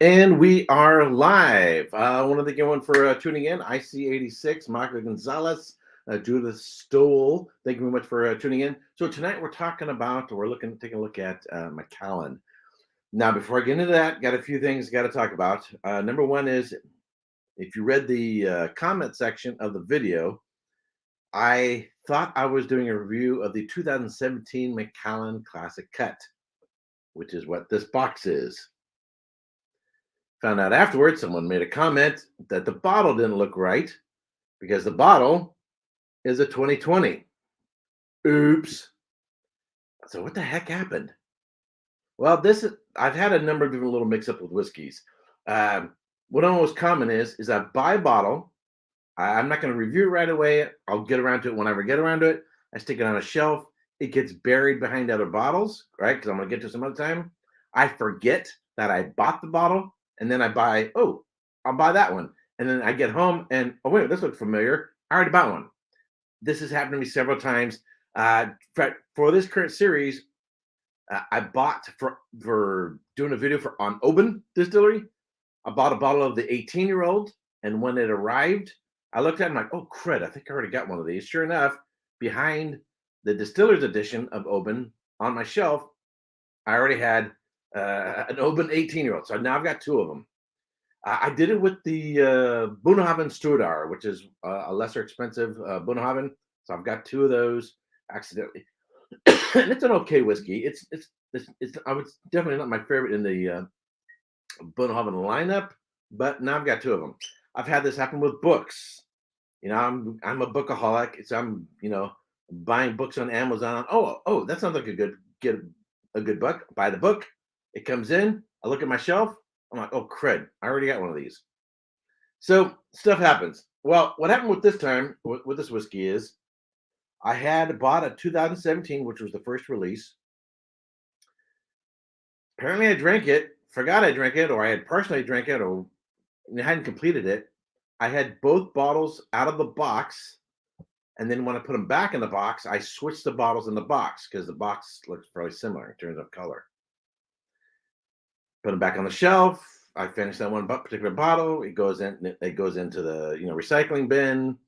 And we are live. I want to thank everyone for tuning in. IC86, Michael Gonzalez, Judith Stoll. Thank you very much for tuning in. So tonight we're taking a look at Macallan. Now, before I get into that, got a few things got to talk about. Number one is, if you read the comment section of the video, I thought I was doing a review of the 2017 Macallan Classic Cut, which is what this box is. Found out afterwards, someone made a comment that the bottle didn't look right because the bottle is a 2020. Oops. So what the heck happened? Well, I've had a number of different little mix-up with whiskeys. What almost common is I buy a bottle. I'm not going to review it right away. I'll get around to it whenever I get around to it. I stick it on a shelf. It gets buried behind other bottles, right? Because I'm going to get to some other time. I forget that I bought the bottle. And then I'll buy that one. And then I get home and, oh, wait, this looks familiar. I already bought one. This has happened to me several times. For this current series, I bought for doing a video on Macallan Distillery. I bought a bottle of the 18-year-old. And when it arrived, I looked at it and I'm like, oh, crud, I think I already got one of these. Sure enough, behind the distiller's edition of Macallan on my shelf, I already had an Macallan 18-year-old. So now I've got two of them. I did it with the Bunnahabhain Strudar, which is a lesser expensive Bunnahabhain. So I've got two of those accidentally. And it's an okay whiskey. It's I would definitely not my favorite in the Bunnahabhain lineup, but now I've got two of them. I've had this happen with books. You know, I'm a bookaholic. So I'm buying books on Amazon. Oh, that sounds like get a good book. Buy the book. It comes in. I look at my shelf. I'm like, oh, crud. I already got one of these. So stuff happens. Well, what happened with this time, with this whiskey is I had bought a 2017, which was the first release. Apparently I drank it, forgot I drank it, or I had partially drank it, or hadn't completed it. I had both bottles out of the box. And then when I put them back in the box, I switched the bottles in the box because the box looks fairly similar in terms of color. Put them back on the shelf. I finished that one particular bottle. It goes into the recycling bin.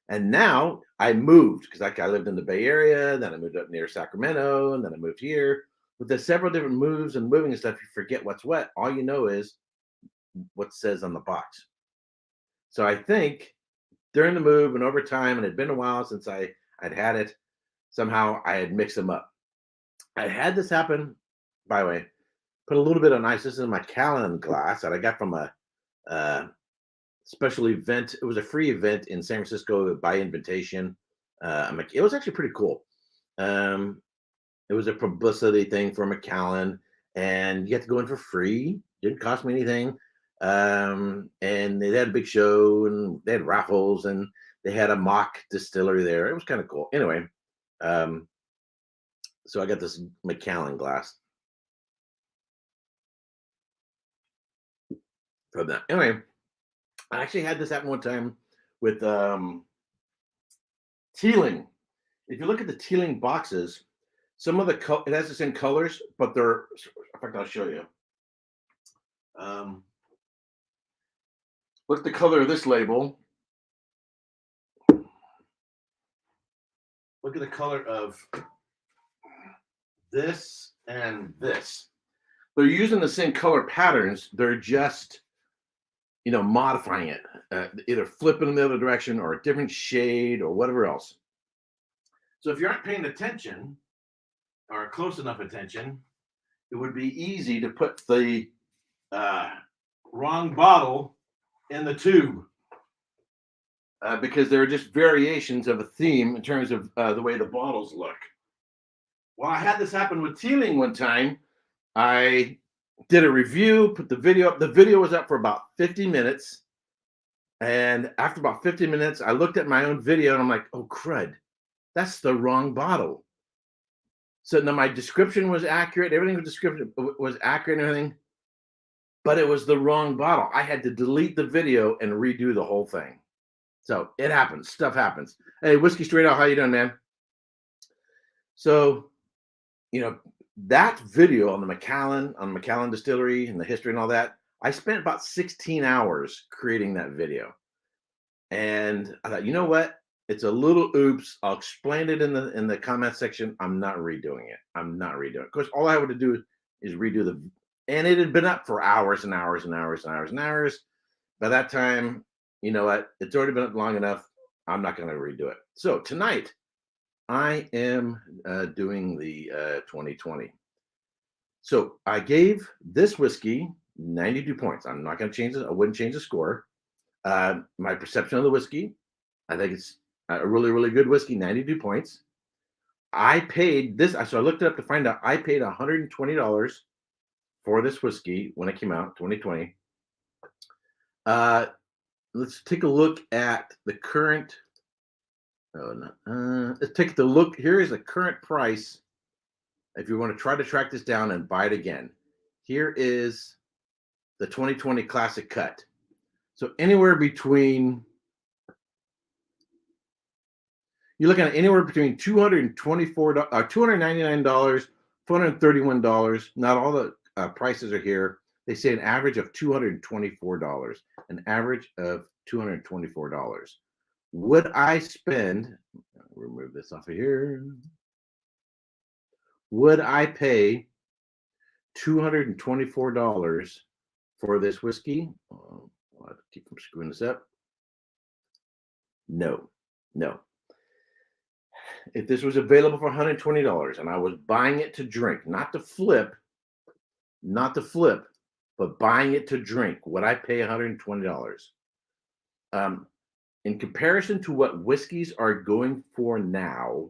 And now I moved because I lived in the Bay Area. Then I moved up near Sacramento, and then I moved here. With the several different moves and moving and stuff, you forget what's what. All you know is what says on the box. So I think during the move and over time, and it had been a while since I'd had it, somehow I had mixed them up. I had this happen, by the way. Put a little bit of ice. This is my Macallan glass that I got from a special event. It was a free event in San Francisco by invitation. It was actually pretty cool. It was a publicity thing for Macallan, and you had to go in for free. Didn't cost me anything. And they had a big show, and they had raffles, and they had a mock distillery there. It was kind of cool. Anyway, so I got this Macallan glass. From that. Anyway, I actually had this happen one time with Teeling. If you look at the Teeling boxes, some of it has the same colors, but they're. In fact, I'll show you. Look at the color of this label. Look at the color of this and this. They're using the same color patterns. They're just modifying it, either flipping in the other direction or a different shade or whatever else. So if you aren't paying attention or close enough attention, it would be easy to put the wrong bottle in the tube because there are just variations of a theme in terms of the way the bottles look. Well, I had this happen with Teeling one time. I did a review, put the video up. The video was up for about 50 minutes. And after about 50 minutes, I looked at my own video and I'm like, oh, crud, that's the wrong bottle. So now my description was accurate. Everything was accurate and everything, but it was the wrong bottle. I had to delete the video and redo the whole thing. So it happens. Stuff happens. Hey, Whiskey Straight Out, how you doing, man? So, that video on the Macallan Distillery and the history and all that, I spent about 16 hours creating that video. And I thought, you know what? It's a little oops. I'll explain it in the comment section. I'm not redoing it. I'm not redoing it. Of course, all I would do is redo and it had been up for hours and hours and hours and hours and hours. By that time, you know what? It's already been up long enough. I'm not going to redo it. So tonight, I am doing the 2020. So I gave this whiskey 92 points. I'm not going to change it. I wouldn't change the score. My perception of the whiskey, I think it's a really, really good whiskey, 92 points. I paid this, so I looked it up to find out I paid $120 for this whiskey when it came out, 2020. Let's take a look at the current. Let's take the look. Here is the current price. If you want to try to track this down and buy it again, here is the 2020 Classic Cut. So anywhere between, you're looking at anywhere between $224, $299, $431. Not all the prices are here. They say an average of $224. An average of $224. Would I spend? Remove this off of here. Would I pay $224 for this whiskey? I'll have to keep from screwing this up. No. If this was available for $120 and I was buying it to drink, not to flip, but buying it to drink, would I pay $120? In comparison to what whiskeys are going for now,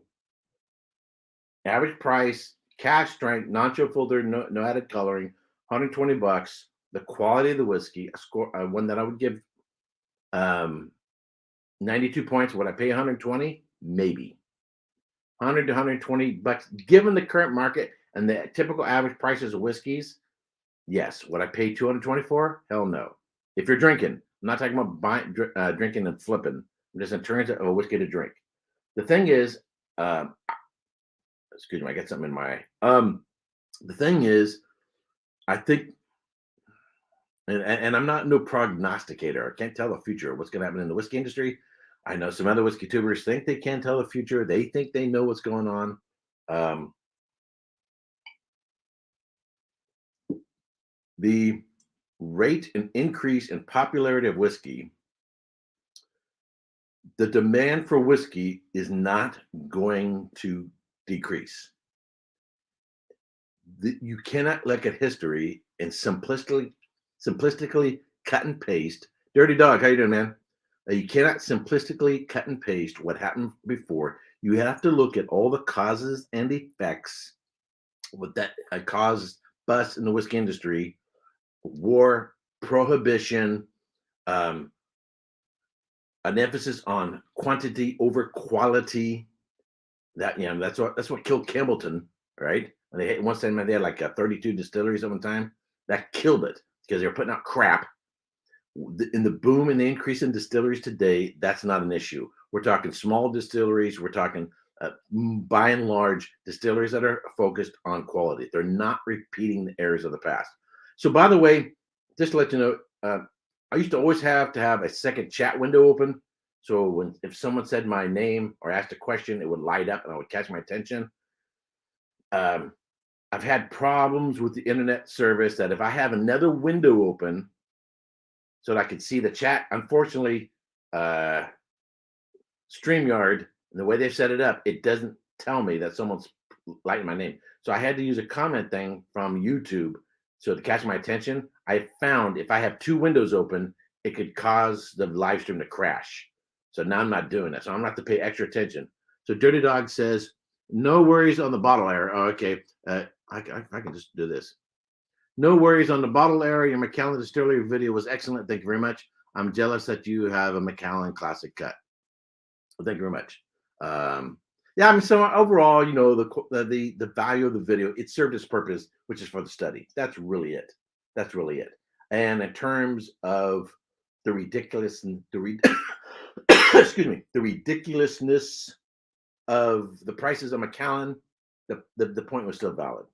average price, cash strength, non-chill filter, no added coloring, $120. The quality of the whiskey, a score, one that I would give 92 points. Would I pay 120? Maybe. 100 to 120 bucks, given the current market and the typical average prices of whiskeys. Yes. Would I pay 224? Hell no. If you're drinking, I'm not talking about buying, drinking and flipping. I'm just in terms of a whiskey to drink. The thing is, excuse me, I got something in my eye. The thing is, I think, and I'm not no prognosticator. I can't tell the future of what's going to happen in the whiskey industry. I know some other whiskey tubers think they can tell the future. They think they know what's going on. The rate and increase in popularity of whiskey, the demand for whiskey is not going to decrease. You cannot look at history and simplistically cut and paste. Dirty Dog, how you doing, man? You cannot simplistically cut and paste what happened before. You have to look at all the causes and effects what that caused bust in the whiskey industry, war, prohibition, an emphasis on quantity over quality. That's what killed Campbellton, right? And they had like 32 distilleries at one time. That killed it because they were putting out crap. In the boom and the increase in distilleries today, that's not an issue. We're talking small distilleries. We're talking, by and large, distilleries that are focused on quality. They're not repeating the errors of the past. So, by the way, just to let you know, I used to always have a second chat window open. So if someone said my name or asked a question, it would light up and I would catch my attention. I've had problems with the internet service that if I have another window open so that I could see the chat, unfortunately, StreamYard, the way they've set it up, it doesn't tell me that someone's lighting my name. So I had to use a comment thing from YouTube. So to catch my attention, I found if I have two windows open, it could cause the live stream to crash. So now I'm not doing that. So I'm going to have to pay extra attention. So Dirty Dog says, no worries on the bottle error. Oh, okay. I can just do this. No worries on the bottle error. Your Macallan Distillery video was excellent. Thank you very much. I'm jealous that you have a Macallan Classic Cut. Well, thank you very much. Yeah, I mean, so overall, the value of the video, it served its purpose, which is for the study. That's really it. And in terms of the excuse me, the ridiculousness of the prices of Macallan, the point was still valid.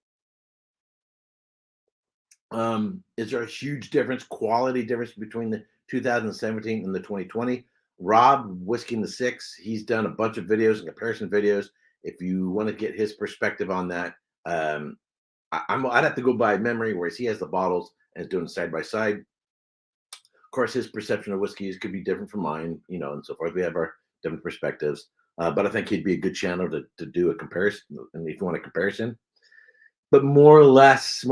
Is there a huge difference, quality difference between the 2017 and the 2020? Rob, Whiskey in the Six, he's done a bunch of videos and comparison videos. If you want to get his perspective on that, I'd have to go by memory, whereas he has the bottles and is doing side by side. Of course, his perception of whiskeys could be different from mine, and so forth. We have our different perspectives, but I think he'd be a good channel to do a comparison. And if you want a comparison, but more or less,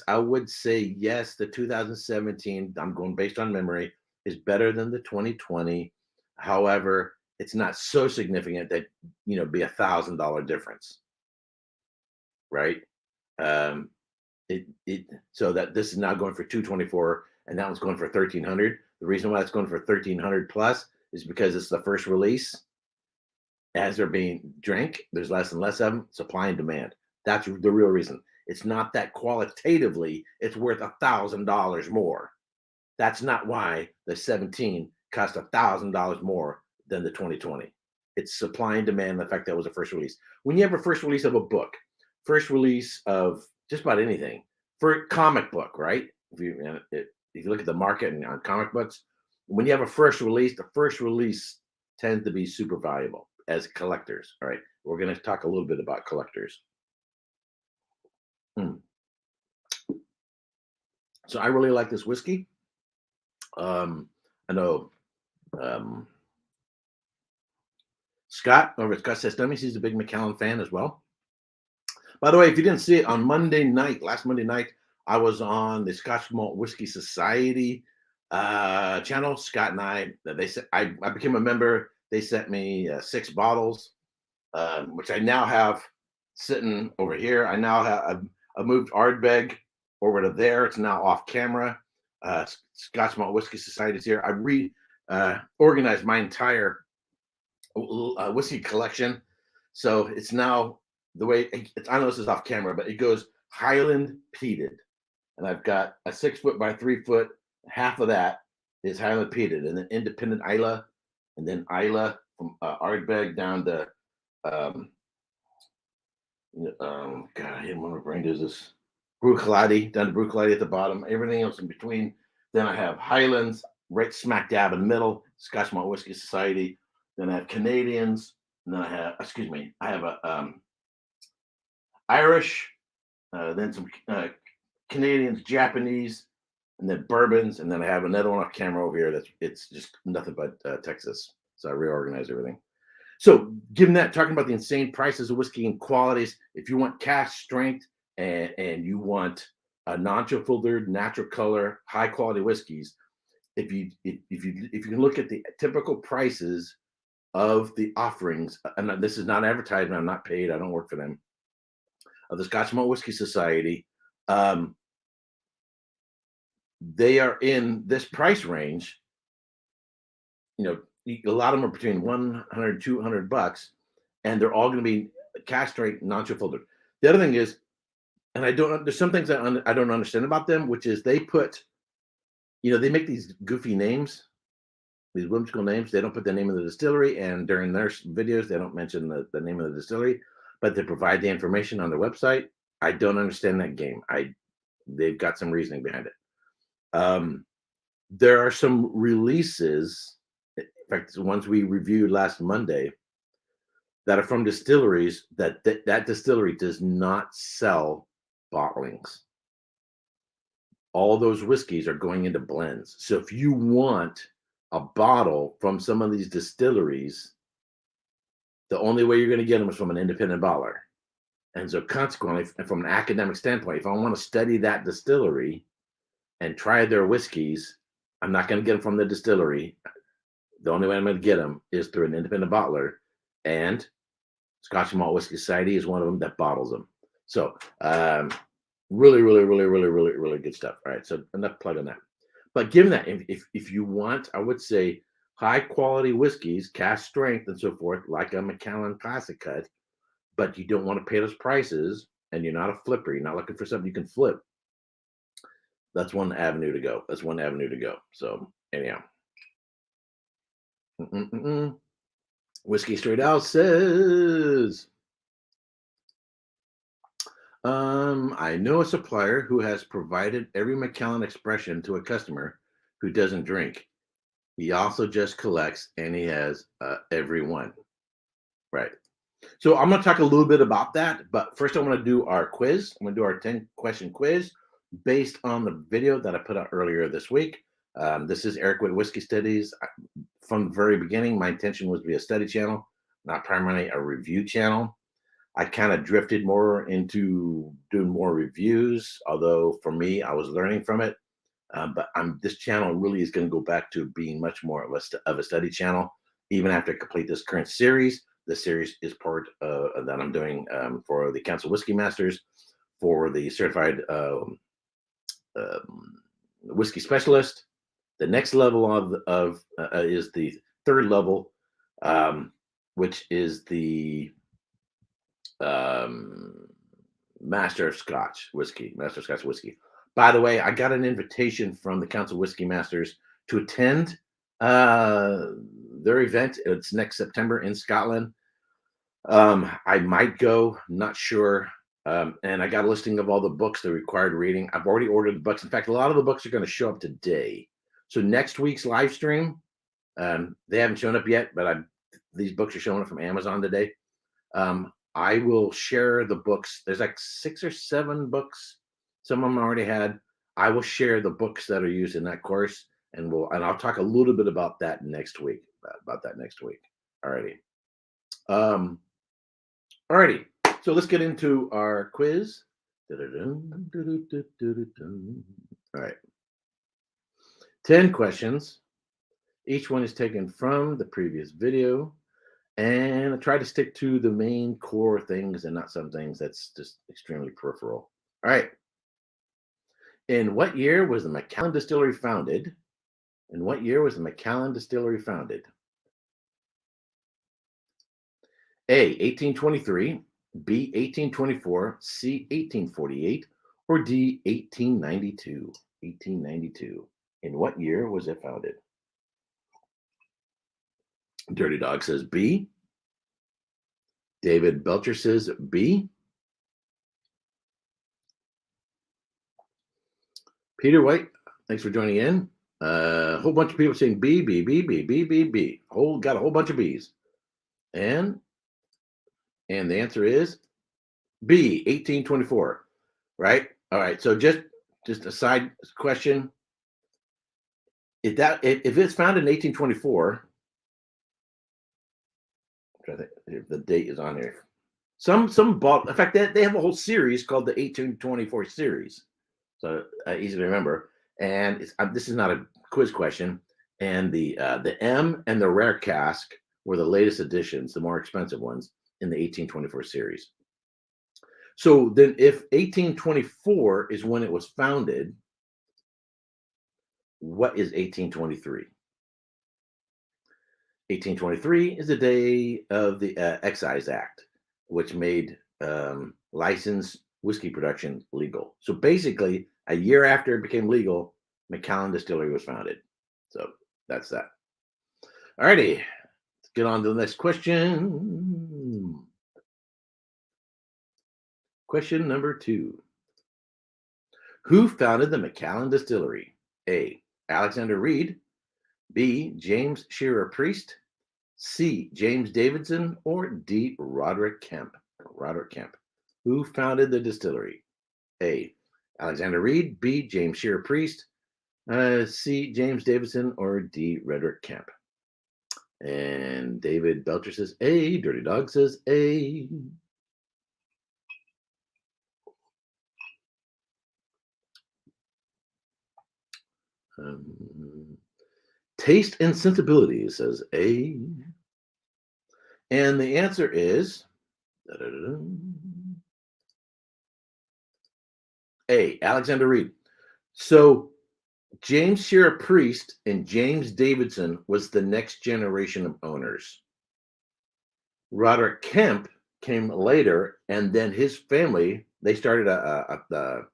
I would say yes. The 2017, I'm going based on memory, is better than the 2020. However, it's not so significant that be $1,000 difference, right? Um, so that this is now going for 224 and that one's going for 1,300. The reason why it's going for 1,300 plus is because it's the first release. As they're being drank, there's less and less of them. Supply and demand. That's the real reason. It's not that qualitatively it's worth $1,000 more. That's not why the 17 cost $1,000 more than the 2020. It's supply and demand. The fact that it was a first release. When you have a first release of a book, first release of just about anything, for a comic book, right? If you look at the market and on comic books, when you have a first release, the first release tends to be super valuable as collectors. All right, we're going to talk a little bit about collectors. So I really like this whiskey. I know Scott over at Scott Says Dummies, he's a big Mcallen fan as well. By the way, if you didn't see it, on last Monday night, I was on the Scotch Malt Whisky Society channel. Scott and I became a member. They sent me 6 bottles, which I now have sitting over here. I now have I moved Ardbeg over to there. It's now off camera. Scotch Malt Whisky Society is here. I organized my entire whiskey collection, so it's now the way I know this is off camera, but it goes Highland peated, and I've got a 6 foot by 3 foot. Half of that is Highland peated, and then independent Isla, and then Isla from Ardbeg down to God, I hate when my brain does this. Bruichladdich, down to Bruichladdich at the bottom. Everything else in between. Then I have Highlands right smack dab in the middle. Scotch Malt Whisky Society. Then I have Canadians. And then I have a Irish. Then some Canadians, Japanese, and then bourbons. And then I have another one off camera over here. It's just nothing but Texas. So I reorganized everything. So, given that, talking about the insane prices of whiskey and qualities, if you want cask strength and you want a non-chill filtered, natural color, high quality whiskeys, if you can look at the typical prices of the offerings, and this is not advertisement, I'm not paid, I don't work for them, of the Scotch Malt Whisky Society, they are in this price range. A lot of them are between $100 and $200, and they're all going to be cask strength, non-chill filtered. The other thing is, and there's some things I don't understand about them, which is they put, they make these goofy names, these whimsical names. They don't put the name of the distillery, and during their videos, they don't mention the name of the distillery, but they provide the information on their website. I don't understand that game. They've got some reasoning behind it. There are some releases, in fact, the ones we reviewed last Monday, that are from distilleries that distillery does not sell bottlings. All those whiskeys are going into blends. So if you want a bottle from some of these distilleries, the only way you're going to get them is from an independent bottler. And so consequently, from an academic standpoint, if I want to study that distillery and try their whiskeys, I'm not going to get them from the distillery. The only way I'm going to get them is through an independent bottler, and Scotch Malt Whisky Society is one of them that bottles them. So really, really, really, really, really, really good stuff. All right, so enough plug on that. But given that, if you want, I would say high quality whiskeys, cask strength and so forth, like a Macallan Classic Cut, but you don't want to pay those prices, and you're not a flipper, you're not looking for something you can flip, that's one avenue to go. So anyhow. Whiskey Straight Out says, I know a supplier who has provided every Macallan expression to a customer who doesn't drink. He also just collects, and he has every one. Right. So I'm going to talk a little bit about that, but first I want to do our quiz. I'm going to do our 10-question quiz based on the video that I put out earlier this week. This is Erik Wait Whiskey Studies. From the very beginning, my intention was to be a study channel, not primarily a review channel. I kind of drifted more into doing more reviews, although for me, I was learning from it. But this channel really is going to go back to being much more of a study channel. Even after I complete this current series, the series is part that I'm doing for the Council Whiskey Masters, for the Certified Whiskey Specialist. The next level is the third level, which is the Master of Scotch Whiskey. By the way, I got an invitation from the Council Whiskey Masters to attend their event. It's next September in Scotland. I might go, not sure. And I got a listing of all the books, the required reading. I've already ordered the books. In fact, a lot of the books are going to show up today. So next week's live stream, they haven't shown up yet, but these books are showing up from Amazon today. I will share the books. There's like 6 or 7 books. Some of them I already had. I will share the books that are used in that course, and I'll talk a little bit about that next week. Alrighty. Alrighty. So let's get into our quiz. All right. 10 questions. Each one is taken from the previous video. And I try to stick to the main core things and not some things that's just extremely peripheral. All right. In what year was the Macallan Distillery founded? A. 1823, B. 1824, C. 1848, or D. 1892? In what year was it founded? Dirty Dog says B. David Belcher says B. Peter White, thanks for joining in. A whole bunch of people saying B. Got a whole bunch of B's. And the answer is B, 1824. Right? All right. So just a side question. If it's found in 1824, I think if the date is on here. Some bought. In fact, they have a whole series called the 1824 series, so easy to remember. And this is not a quiz question. And the M and the Rare Cask were the latest additions, the more expensive ones in the 1824 series. So then, if 1824 is when it was founded, what is 1823? 1823 is the day of the Excise Act, which made licensed whiskey production legal. So basically, a year after it became legal, Macallan Distillery was founded. So that's that. All righty, let's get on to the next question. Question number 2. Who founded the Macallan Distillery? A. Alexander Reed, B. James Shearer Priest, C. James Davidson, or D. Roderick Kemp? Who founded the distillery? A. Alexander Reed, B. James Shearer Priest, C. James Davidson, or D. Roderick Kemp? And David Belcher says A. Dirty Dog says A. Taste and Sensibility says A. And the answer is A. Alexander Reed. So James Shearer Priest and James Davidson was the next generation of owners. Roderick Kemp came later, and then his family, they started the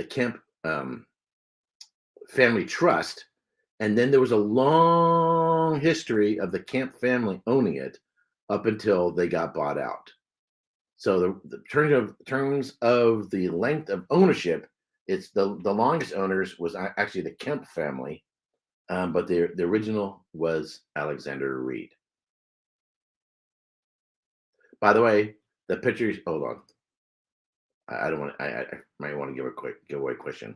Kemp Family Trust, and then there was a long history of the Kemp family owning it up until they got bought out. So the terms of the length of ownership, it's the longest owners was actually the Kemp family, but the original was Alexander Reed. By the way, the pictures. Hold on, I don't want. I might want to give a quick giveaway question.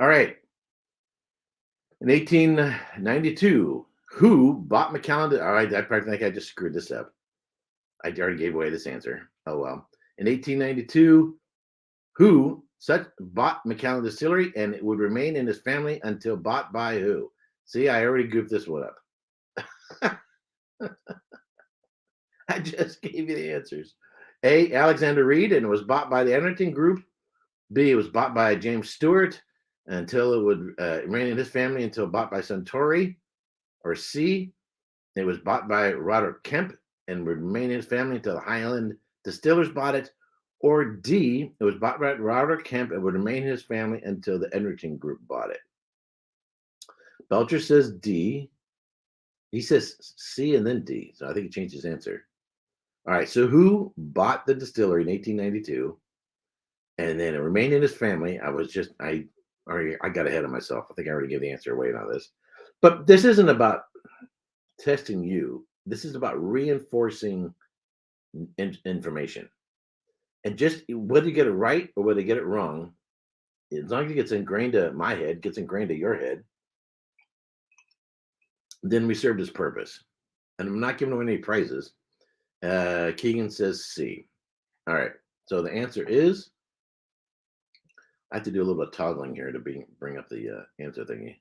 All right, in 1892, who bought Macallan? All right, I probably think I just screwed this up. I already gave away this answer. Oh well. In 1892, who bought Macallan Distillery, and it would remain in his family until bought by who? See, I already goofed this one up. I just gave you the answers. A, Alexander Reed, and it was bought by the Edmonton Group. B, it was bought by James Stewart until it would remain in his family until bought by Suntory. Or C, it was bought by Roderick Kemp and would remain in his family until the Highland Distillers bought it. Or D, it was bought by Roderick Kemp and would remain in his family until the Edmonton Group bought it. Belcher says D. He says C and then D. So I think he changed his answer. All right. So who bought the distillery in 1892 and then it remained in his family? I got ahead of myself. I think I already gave the answer away on this. But this isn't about testing you. This is about reinforcing information. And just whether you get it right or whether you get it wrong, as long as it gets ingrained to my head, gets ingrained to your head, then we served its purpose. And I'm not giving away any prizes. Keegan says C. All right. So the answer is, I have to do a little bit of toggling here to bring up the answer thingy.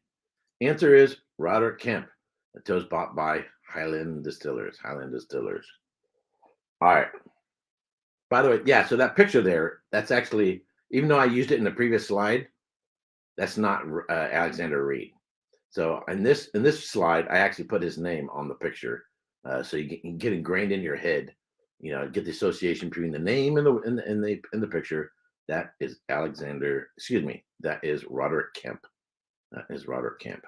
Answer is Roderick Kemp. It was bought by Highland Distillers. Highland Distillers. All right. By the way, yeah, so that picture there, that's actually, even though I used it in the previous slide, that's not Alexander Reed. So in this slide, I actually put his name on the picture, so you can get ingrained in your head, get the association between the name and the picture. That is that is Roderick Kemp. That is Roderick Kemp.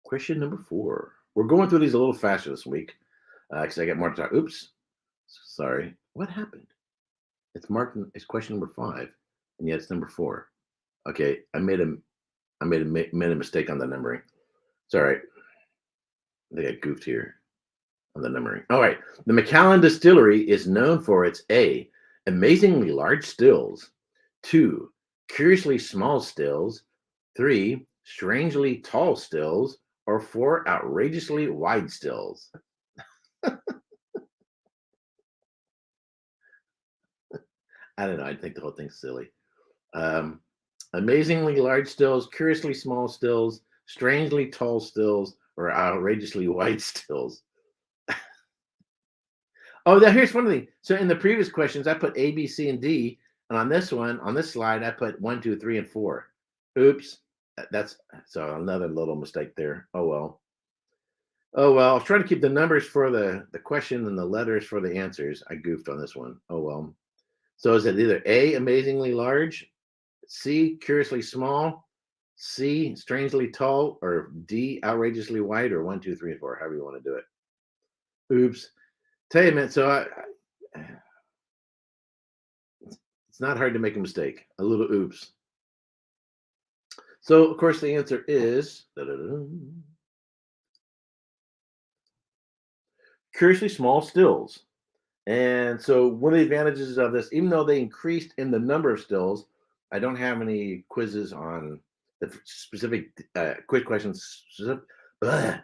Question number 4. We're going through these a little faster this week because I got more to talk. Oops. Sorry. What happened? It's marked. It's question number 5, and yet it's number 4. Okay, I made a mistake on the numbering. It's all right. I think I goofed here on the numbering. All right. The Macallan Distillery is known for its A, amazingly large stills, 2, curiously small stills, 3, strangely tall stills, or 4, outrageously wide stills. I don't know. I think the whole thing's silly. Amazingly large stills, curiously small stills, strangely tall stills, or outrageously wide stills. Oh, here's one thing. So in the previous questions, I put A, B, C, and D, and on this slide, I put 1, 2, 3, and 4. Oops, that's so another little mistake there. Oh well. I was trying to keep the numbers for the question and the letters for the answers. I goofed on this one. Oh well. So is it either A, amazingly large, C, curiously small, C, strangely tall, or D, outrageously wide, or 1, 2, 3, and 4, however you want to do it? Oops. Tell you, man, so it's not hard to make a mistake. A little oops. So, of course, the answer is curiously small stills. And so one of the advantages of this, even though they increased in the number of stills, I don't have any quizzes on the specific quiz questions.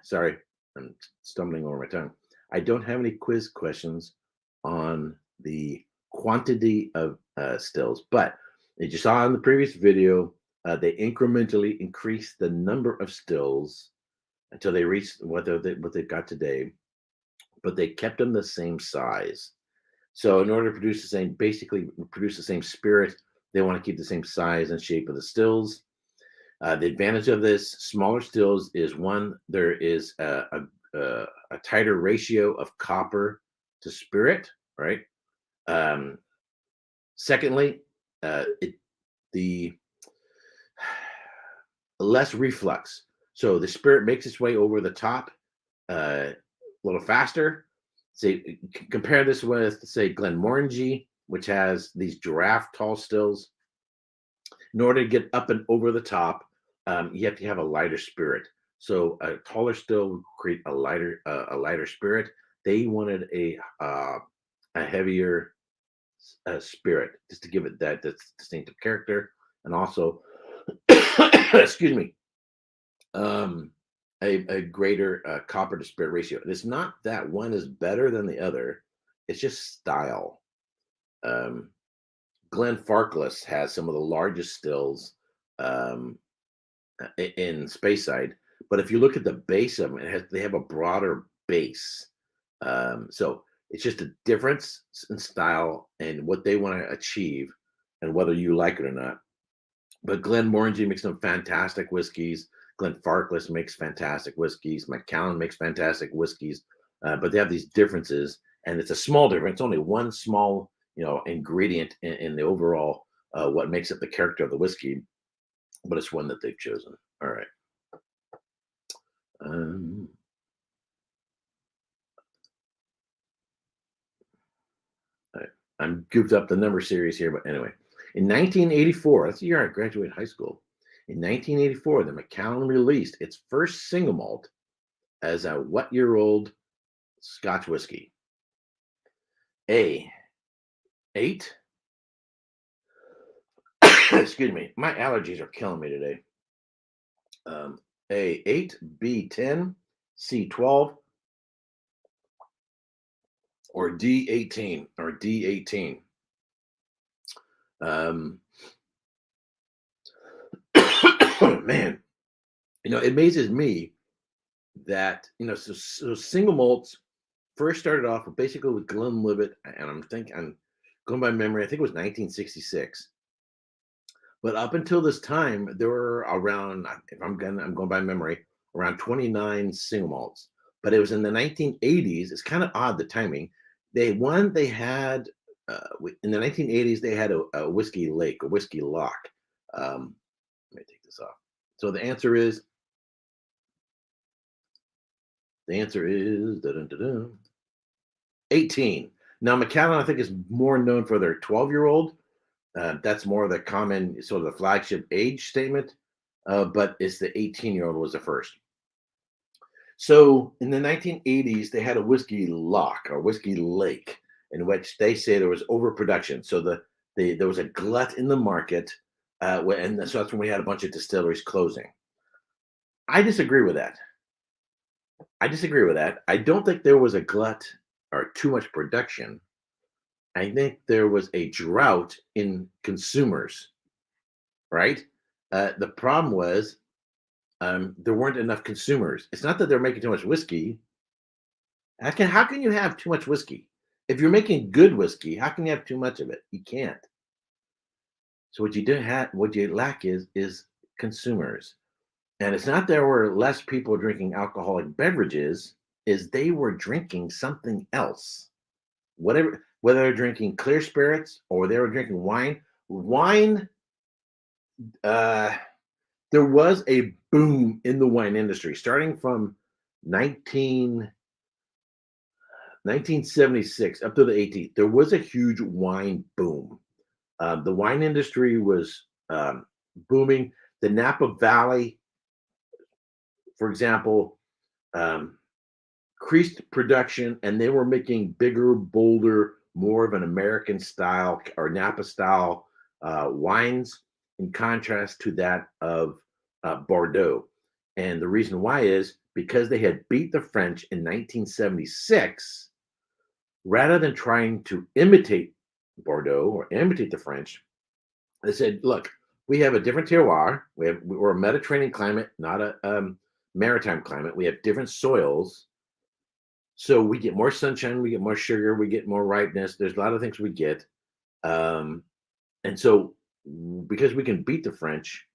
Sorry, I'm stumbling over my tongue. I don't have any quiz questions on the quantity of stills, but as you saw in the previous video, they incrementally increased the number of stills until they reached what they've got today, but they kept them the same size. So in order to produce the same spirit, they want to keep the same size and shape of the stills. The advantage of this smaller stills is there is a tighter ratio of copper to spirit, right? Secondly, the less reflux. So the spirit makes its way over the top a little faster. say compare this with, say, Glenmorangie, which has these giraffe tall stills. In order to get up and over the top, you have to have a lighter spirit. So a taller still would create a lighter spirit. They wanted a heavier spirit just to give it that distinctive character, and also, excuse me, um, a greater copper to spirit ratio. It's not that one is better than the other; it's just style. Um, Glenfarclas has some of the largest stills um, in Speyside, but if you look at the base of them, they have a broader base. So it's just a difference in style and what they want to achieve, and whether you like it or not. But Glenmorangie makes some fantastic whiskeys. Glenfarclas makes fantastic whiskeys. Macallan makes fantastic whiskeys. But they have these differences, and it's a small difference. Only one small, ingredient in the overall what makes up the character of the whiskey, but it's one that they've chosen. All right. Um, I'm goofed up the number series here, but anyway. In 1984, that's the year I graduated high school. In 1984, the Macallan released its first single malt as a what-year-old Scotch whiskey? A, 8. Excuse me, my allergies are killing me today. A, 8, B, 10, C, 12, or D, 18, or D, 18. Man, it amazes me that, so single malts first started off basically with Glenlivet, and I'm going by memory, I think it was 1966. But up until this time, there were around, if I'm going by memory, around 29 single malts. But it was in the 1980s. It's kind of odd, the timing. They had in the 1980s they had a whiskey lake, a whiskey lock. Let me take this off. So the answer is dun, dun, dun, 18. Now Macallan, I think, is more known for their 12-year-old. That's more of the common sort of the flagship age statement, but it's the 18-year-old was the first. So in the 1980s, they had a whiskey lock or whiskey lake in which they say there was overproduction. So there was a glut in the market, and so that's when we had a bunch of distilleries closing. I disagree with that. I don't think there was a glut or too much production. I think there was a drought in consumers, right? The problem was there weren't enough consumers. It's not that they're making too much whiskey. How can you have too much whiskey? If you're making good whiskey, how can you have too much of it? You can't. So what you lack is consumers. And it's not there were less people drinking alcoholic beverages, is they were drinking something else. Whether they're drinking clear spirits or they were drinking wine. There was a boom in the wine industry starting from 1976 up to the 18th. There was a huge wine boom. The wine industry was booming. The Napa Valley, for example, increased production, and they were making bigger, bolder, more of an American style or Napa style wines, in contrast to that of Bordeaux. And the reason why is because they had beat the French in 1976. Rather than trying to imitate Bordeaux or imitate the French, they said, look, we have a different terroir. We're a Mediterranean climate, not a maritime climate. We have different soils. So we get more sunshine, we get more sugar, we get more ripeness. There's a lot of things we get. And so because we can beat the French,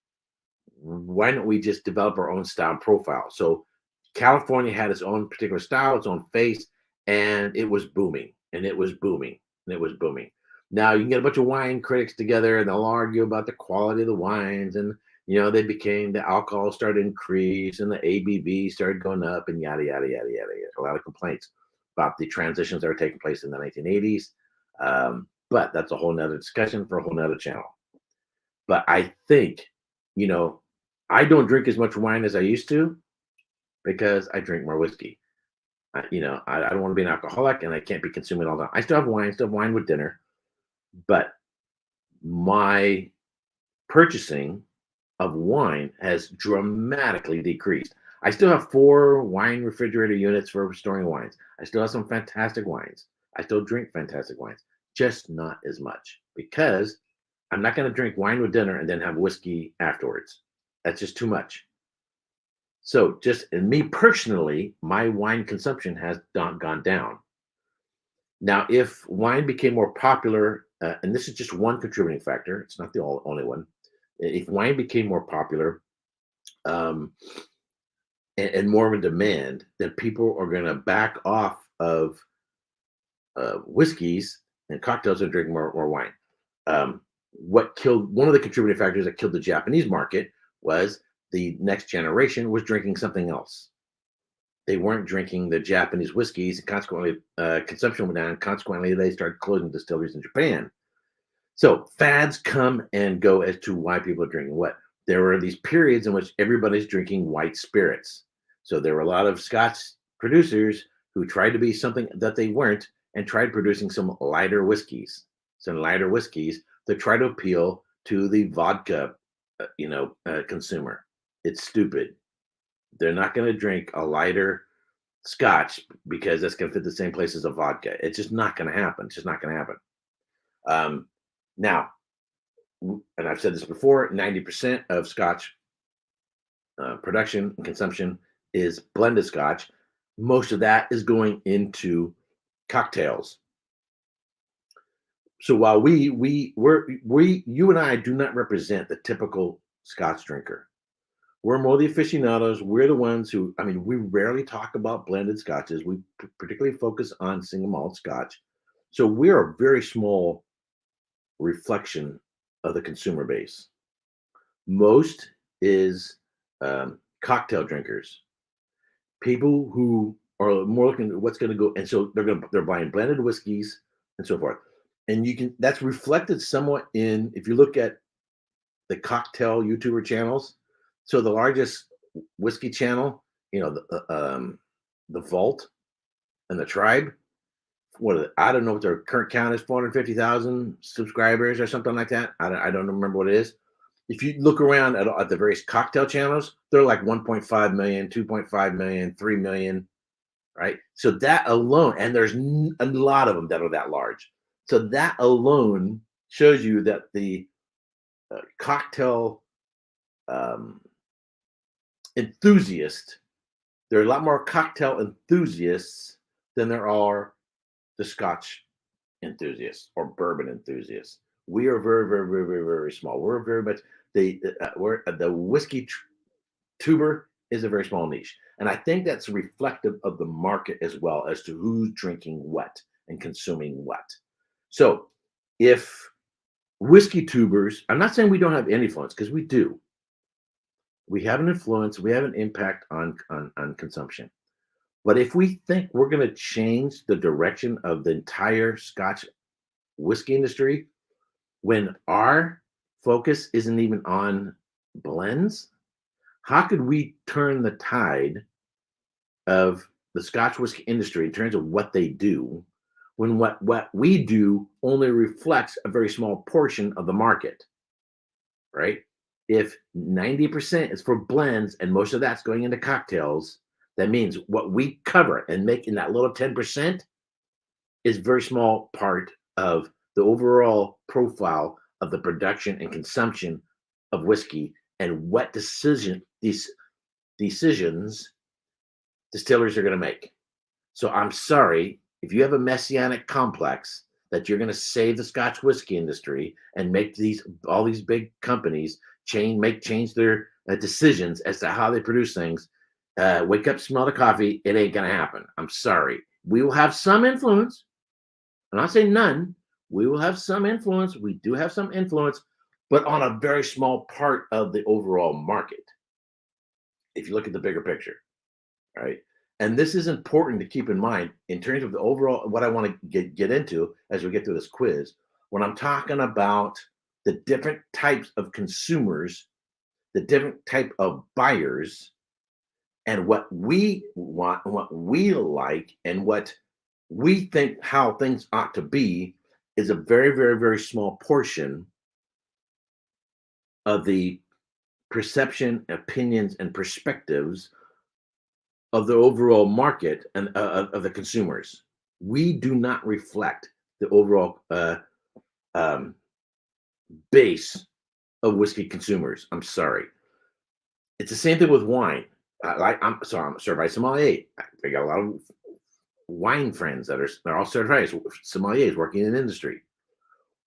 why don't we just develop our own style and profile? So California had its own particular style, its own face, and it was booming, and it was booming, and it was booming. Now you can get a bunch of wine critics together, and they'll argue about the quality of the wines, and the alcohol started to increase, and the ABV started going up, and yada yada yada yada. A lot of complaints. about the transitions that are taking place in the 1980s. But that's a whole nother discussion for a whole nother channel. But I think, you know, I don't drink as much wine as I used to because I drink more whiskey. I don't want to be an alcoholic and I can't be consuming all that. I still have wine with dinner, but my purchasing of wine has dramatically decreased. I still have 4 wine refrigerator units for storing wines. I still have some fantastic wines. I still drink fantastic wines, just not as much because I'm not going to drink wine with dinner and then have whiskey afterwards. That's just too much. So, just in me personally, my wine consumption has gone down. Now, if wine became more popular, and this is just one contributing factor, it's not the only one. If wine became more popular, um, and more of a demand, then people are going to back off of whiskeys and cocktails and drink more wine. What killed one of the contributing factors that killed the Japanese market was the next generation was drinking something else. They weren't drinking the Japanese whiskeys, and consequently, consumption went down. Consequently, they started closing distilleries in Japan. So fads come and go as to why people are drinking what. There were these periods in which everybody's drinking white spirits. So there were a lot of Scotch producers who tried to be something that they weren't and tried producing some lighter whiskeys to try to appeal to the vodka, consumer. It's stupid. They're not going to drink a lighter Scotch because that's going to fit the same place as a vodka. It's just not going to happen. It's just not going to happen. Now, and I've said this before, 90% of Scotch production and consumption is blended Scotch. Most of that is going into cocktails. So while you and I do not represent the typical Scotch drinker. We're more the aficionados. We're the ones who, we rarely talk about blended Scotches. We particularly focus on single malt Scotch. So we're a very small reflection of the consumer base. Most is cocktail drinkers, people who are more looking at what's going to go, and so they're buying blended whiskeys and so forth. And that's reflected somewhat in if you look at the cocktail YouTuber channels. So the largest whiskey channel, the Vault and the Tribe. I don't know what their current count is, 450,000 subscribers or something like that. I don't remember what it is. If you look around at the various cocktail channels, they're like 1.5 million, 2.5 million, 3 million, right? So that alone, and there's a lot of them that are that large. So that alone shows you that the cocktail enthusiast, there are a lot more cocktail enthusiasts than there are the Scotch enthusiasts or bourbon enthusiasts. We are very, very, very, very, very small. We're very much the whiskey tuber is a very small niche, and I think that's reflective of the market as well as to who's drinking what and consuming what. So, if whiskey tubers, I'm not saying we don't have any influence because we do. We have an influence. We have an impact on consumption. But if we think we're going to change the direction of the entire Scotch whiskey industry, when our focus isn't even on blends, how could we turn the tide of the Scotch whiskey industry in terms of what they do when what we do only reflects a very small portion of the market, right? If 90% is for blends and most of that's going into cocktails, that means what we cover and make in that little 10% is a very small part of the overall profile of the production and consumption of whiskey and what decisions distilleries are going to make. So I'm sorry, if you have a messianic complex that you're going to save the Scotch whiskey industry and make all these big companies change their decisions as to how they produce things, wake up, smell the coffee, it ain't going to happen. I'm sorry. We will have some influence. I'm not saying none. We will have some influence. We do have some influence, but on a very small part of the overall market. If you look at the bigger picture, right? And this is important to keep in mind in terms of the overall, what I want to get into as we get through this quiz. When I'm talking about the different types of consumers, the different type of buyers, and what we want, what we like, and what we think how things ought to be is a very, very, very small portion of the perception, opinions, and perspectives of the overall market and of the consumers. We do not reflect the overall base of whiskey consumers. I'm sorry. It's the same thing with wine. I'm certified sommelier. I got a lot of wine friends they're all certified sommeliers working in the industry.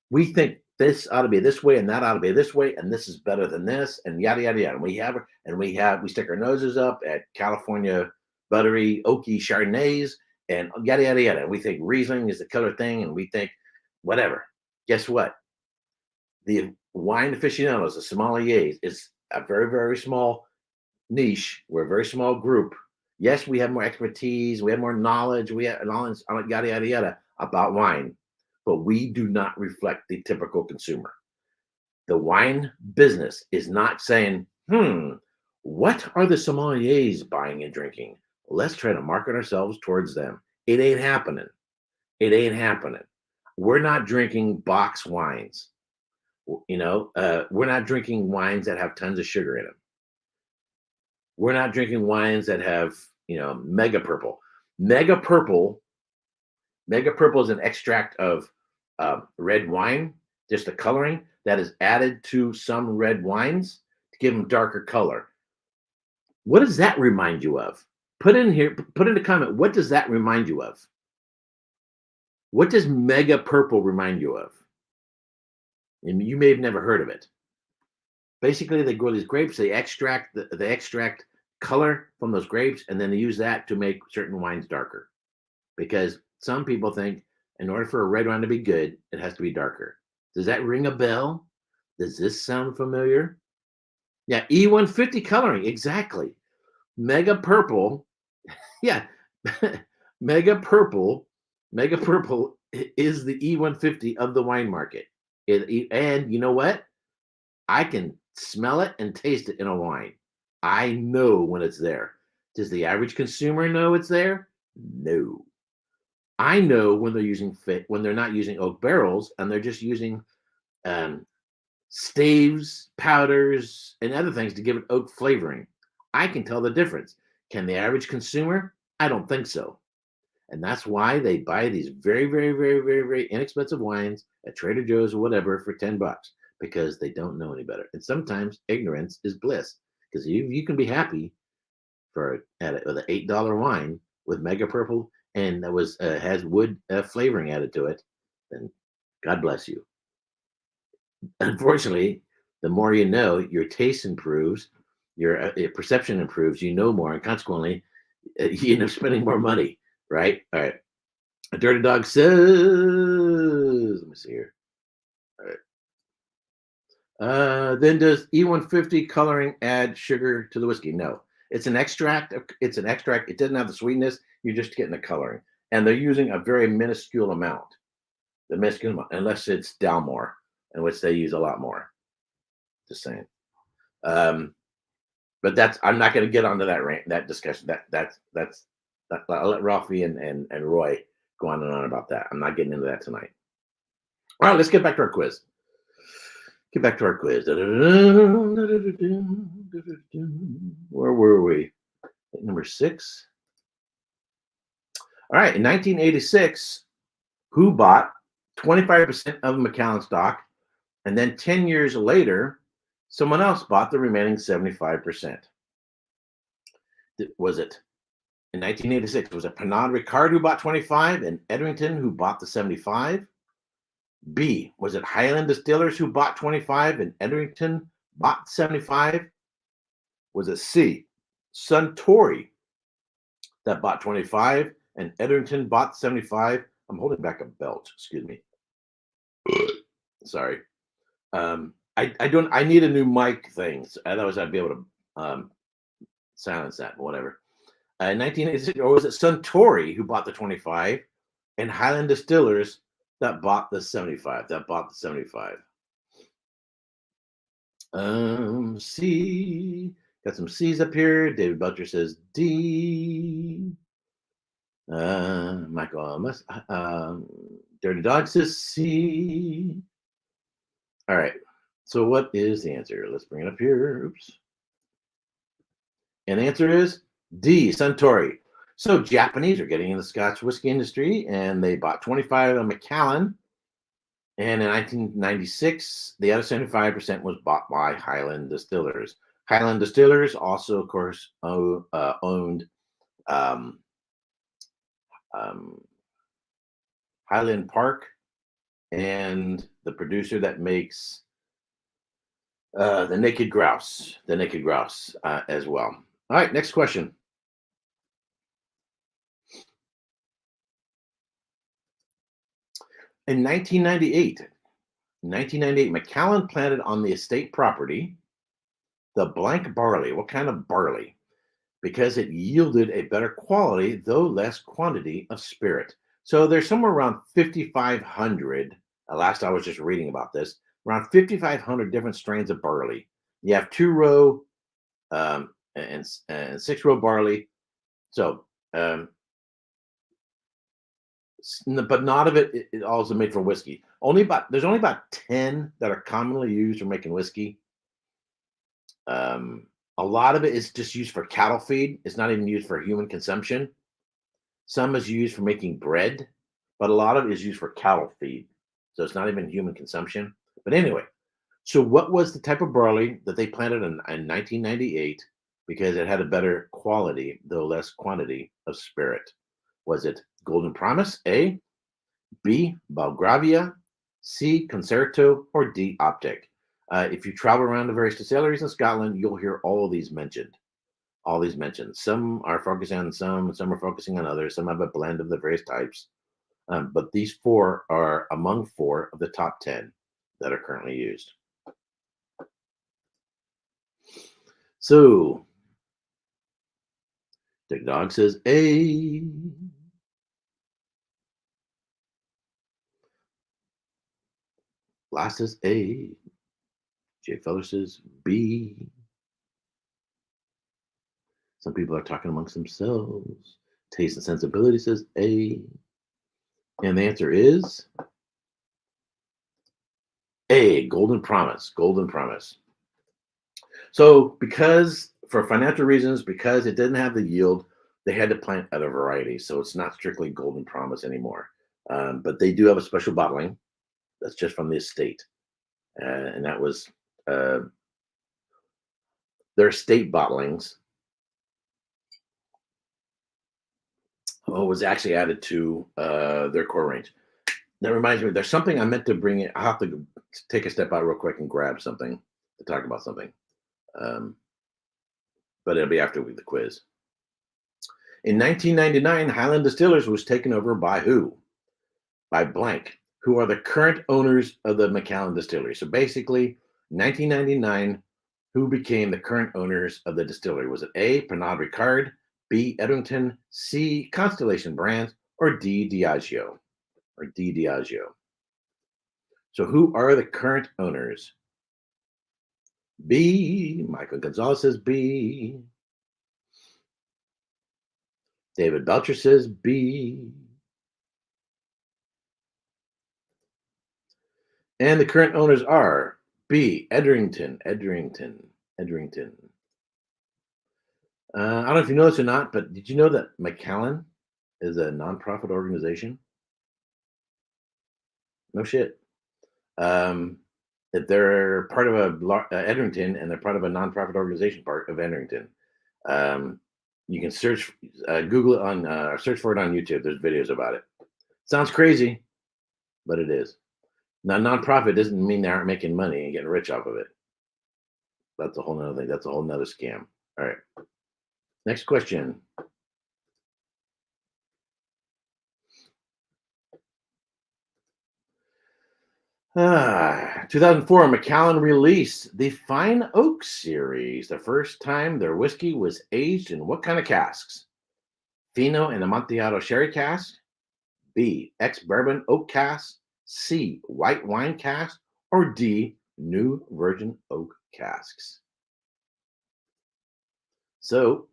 We think this ought to be this way and that ought to be this way, and this is better than this, and yada yada yada. And we stick our noses up at California buttery oaky Chardonnays and yada yada yada. And we think Riesling is the killer thing, and we think whatever. Guess what? The wine aficionados, the sommeliers, is a very, very small niche. We're a very small group. Yes, we have more expertise, we have more knowledge, we have knowledge, yada yada yada about wine, but we do not reflect the typical consumer. The wine business is not saying, what are the sommeliers buying and drinking? Let's try to market ourselves towards them. It ain't happening. It ain't happening. We're not drinking box wines. We're not drinking wines that have tons of sugar in them. We're not drinking wines that have, mega purple. Mega purple is an extract of red wine, just the coloring that is added to some red wines to give them darker color. What does that remind you of? Put in the comment, what does that remind you of? What does mega purple remind you of? And you may have never heard of it. Basically, they grow these grapes, they extract color from those grapes, and then they use that to make certain wines darker. Because some people think in order for a red wine to be good, it has to be darker. Does that ring a bell? Does this sound familiar? Yeah, E150 coloring, exactly. Mega purple, yeah, mega purple is the E150 of the wine market. And you know what? I can smell it and taste it in a wine. I know when it's there. Does the average consumer know it's there? No. I know when they're not using oak barrels and they're just using staves, powders, and other things to give it oak flavoring. I can tell the difference. Can the average consumer? I don't think so. And that's why they buy these very, very, very, very, very inexpensive wines at Trader Joe's or whatever for $10, because they don't know any better. And sometimes ignorance is bliss, because you can be happy with an $8 wine with mega purple and that has wood flavoring added to it. Then God bless you. Unfortunately, the more you know, your taste improves, your perception improves, you know more, and consequently, you end up spending more money, right? All right. A Dirty Dog says, let me see here. All right. Then does E150 coloring add sugar to the whiskey? No. It's an extract. It doesn't have the sweetness. You're just getting the coloring. And they're using a very minuscule amount. Unless it's Dalmore, in which they use a lot more. Just saying. But I'm not going to get onto that discussion. I'll let Ralphie and Roy go on and on about that. I'm not getting into that tonight. All right, let's get back to our quiz. Where were we? Number 6. All right, in 1986, who bought 25% of Macallan stock, and then 10 years later, someone else bought the remaining 75%. Was it in 1986? Was it Pernod Ricard who bought 25 and Edrington who bought the 75? B, was it Highland Distillers who bought 25 and Edrington bought 75? Was it C, Suntory that bought 25 and Edrington bought 75? I'm holding back a belch, excuse me. Sorry. I need a new mic thing. So otherwise I'd be able to silence that, whatever. In 1986, or was it Suntory who bought the 25, and Highland Distillers that bought the 75? C. Got some C's up here. David Butcher says D. Michael Dirty Dog says C. All right. So what is the answer? Let's bring it up here. Oops. And the answer is D, Suntory. So Japanese are getting in the Scotch whiskey industry, and they bought 25 of Macallan. And in 1996, the other 75% was bought by Highland Distillers. Highland Distillers also, of course, owned Highland Park and the producer that makes the Naked Grouse, as well. All right, next question. In 1998, Macallan planted on the estate property the blank barley. What kind of barley? Because it yielded a better quality, though less quantity of spirit. So there's somewhere around 5,500. Last I was just reading about this, around 5,500 different strains of barley. You have 2-row and 6-row barley. So, but not of it also made for whiskey. There's only about 10 that are commonly used for making whiskey. A lot of it is just used for cattle feed. It's not even used for human consumption. Some is used for making bread, but a lot of it is used for cattle feed. So it's not even human consumption. But anyway, so what was the type of barley that they planted in 1998 because it had a better quality, though less quantity of spirit? Was it Golden Promise, A, B, Belgravia, C, Concerto, or D, Optic? If you travel around the various distilleries in Scotland, you'll hear all of these mentioned. Some are focusing on some are focusing on others. Some have a blend of the various types. But these 4 are among 4 of the top 10 that are currently used. So, Dick Dog says A. Last is A. Jay Feller says B. Some people are talking amongst themselves. Taste and Sensibility says A. And the answer is A, Golden Promise. So because for financial reasons, because it didn't have the yield, they had to plant other varieties. So it's not strictly Golden Promise anymore. But they do have a special bottling that's just from the estate. And that was their estate bottlings. Was actually added to their core range. That reminds me, there's something I meant to bring in. I'll have to take a step out real quick and grab something to talk about something. But it'll be after the quiz. In 1999, Highland Distillers was taken over by who? By blank, who are the current owners of the Macallan Distillery. So basically, 1999, who became the current owners of the distillery? Was it A, Pernod Ricard, B, Edrington, C, Constellation Brands, or D, Diageo? So who are the current owners? B, Michael Gonzalez says B. David Belcher says B. And the current owners are B, Edrington. I don't know if you know this or not, but did you know that Mcallen is a nonprofit organization? No shit. If they're part of Edrington, and they're part of a nonprofit organization part of Edrington. You can search, Google it on, or search for it on YouTube. There's videos about it. Sounds crazy, but it is. Now, nonprofit doesn't mean they aren't making money and getting rich off of it. That's a whole nother thing. That's a whole nother scam. All right. Next question. Ah, 2004, Macallan released the Fine Oak series, the first time their whiskey was aged in what kind of casks? Fino and Amontillado sherry cask, B, ex-bourbon oak cask, C, white wine cask, or D, new virgin oak casks. So,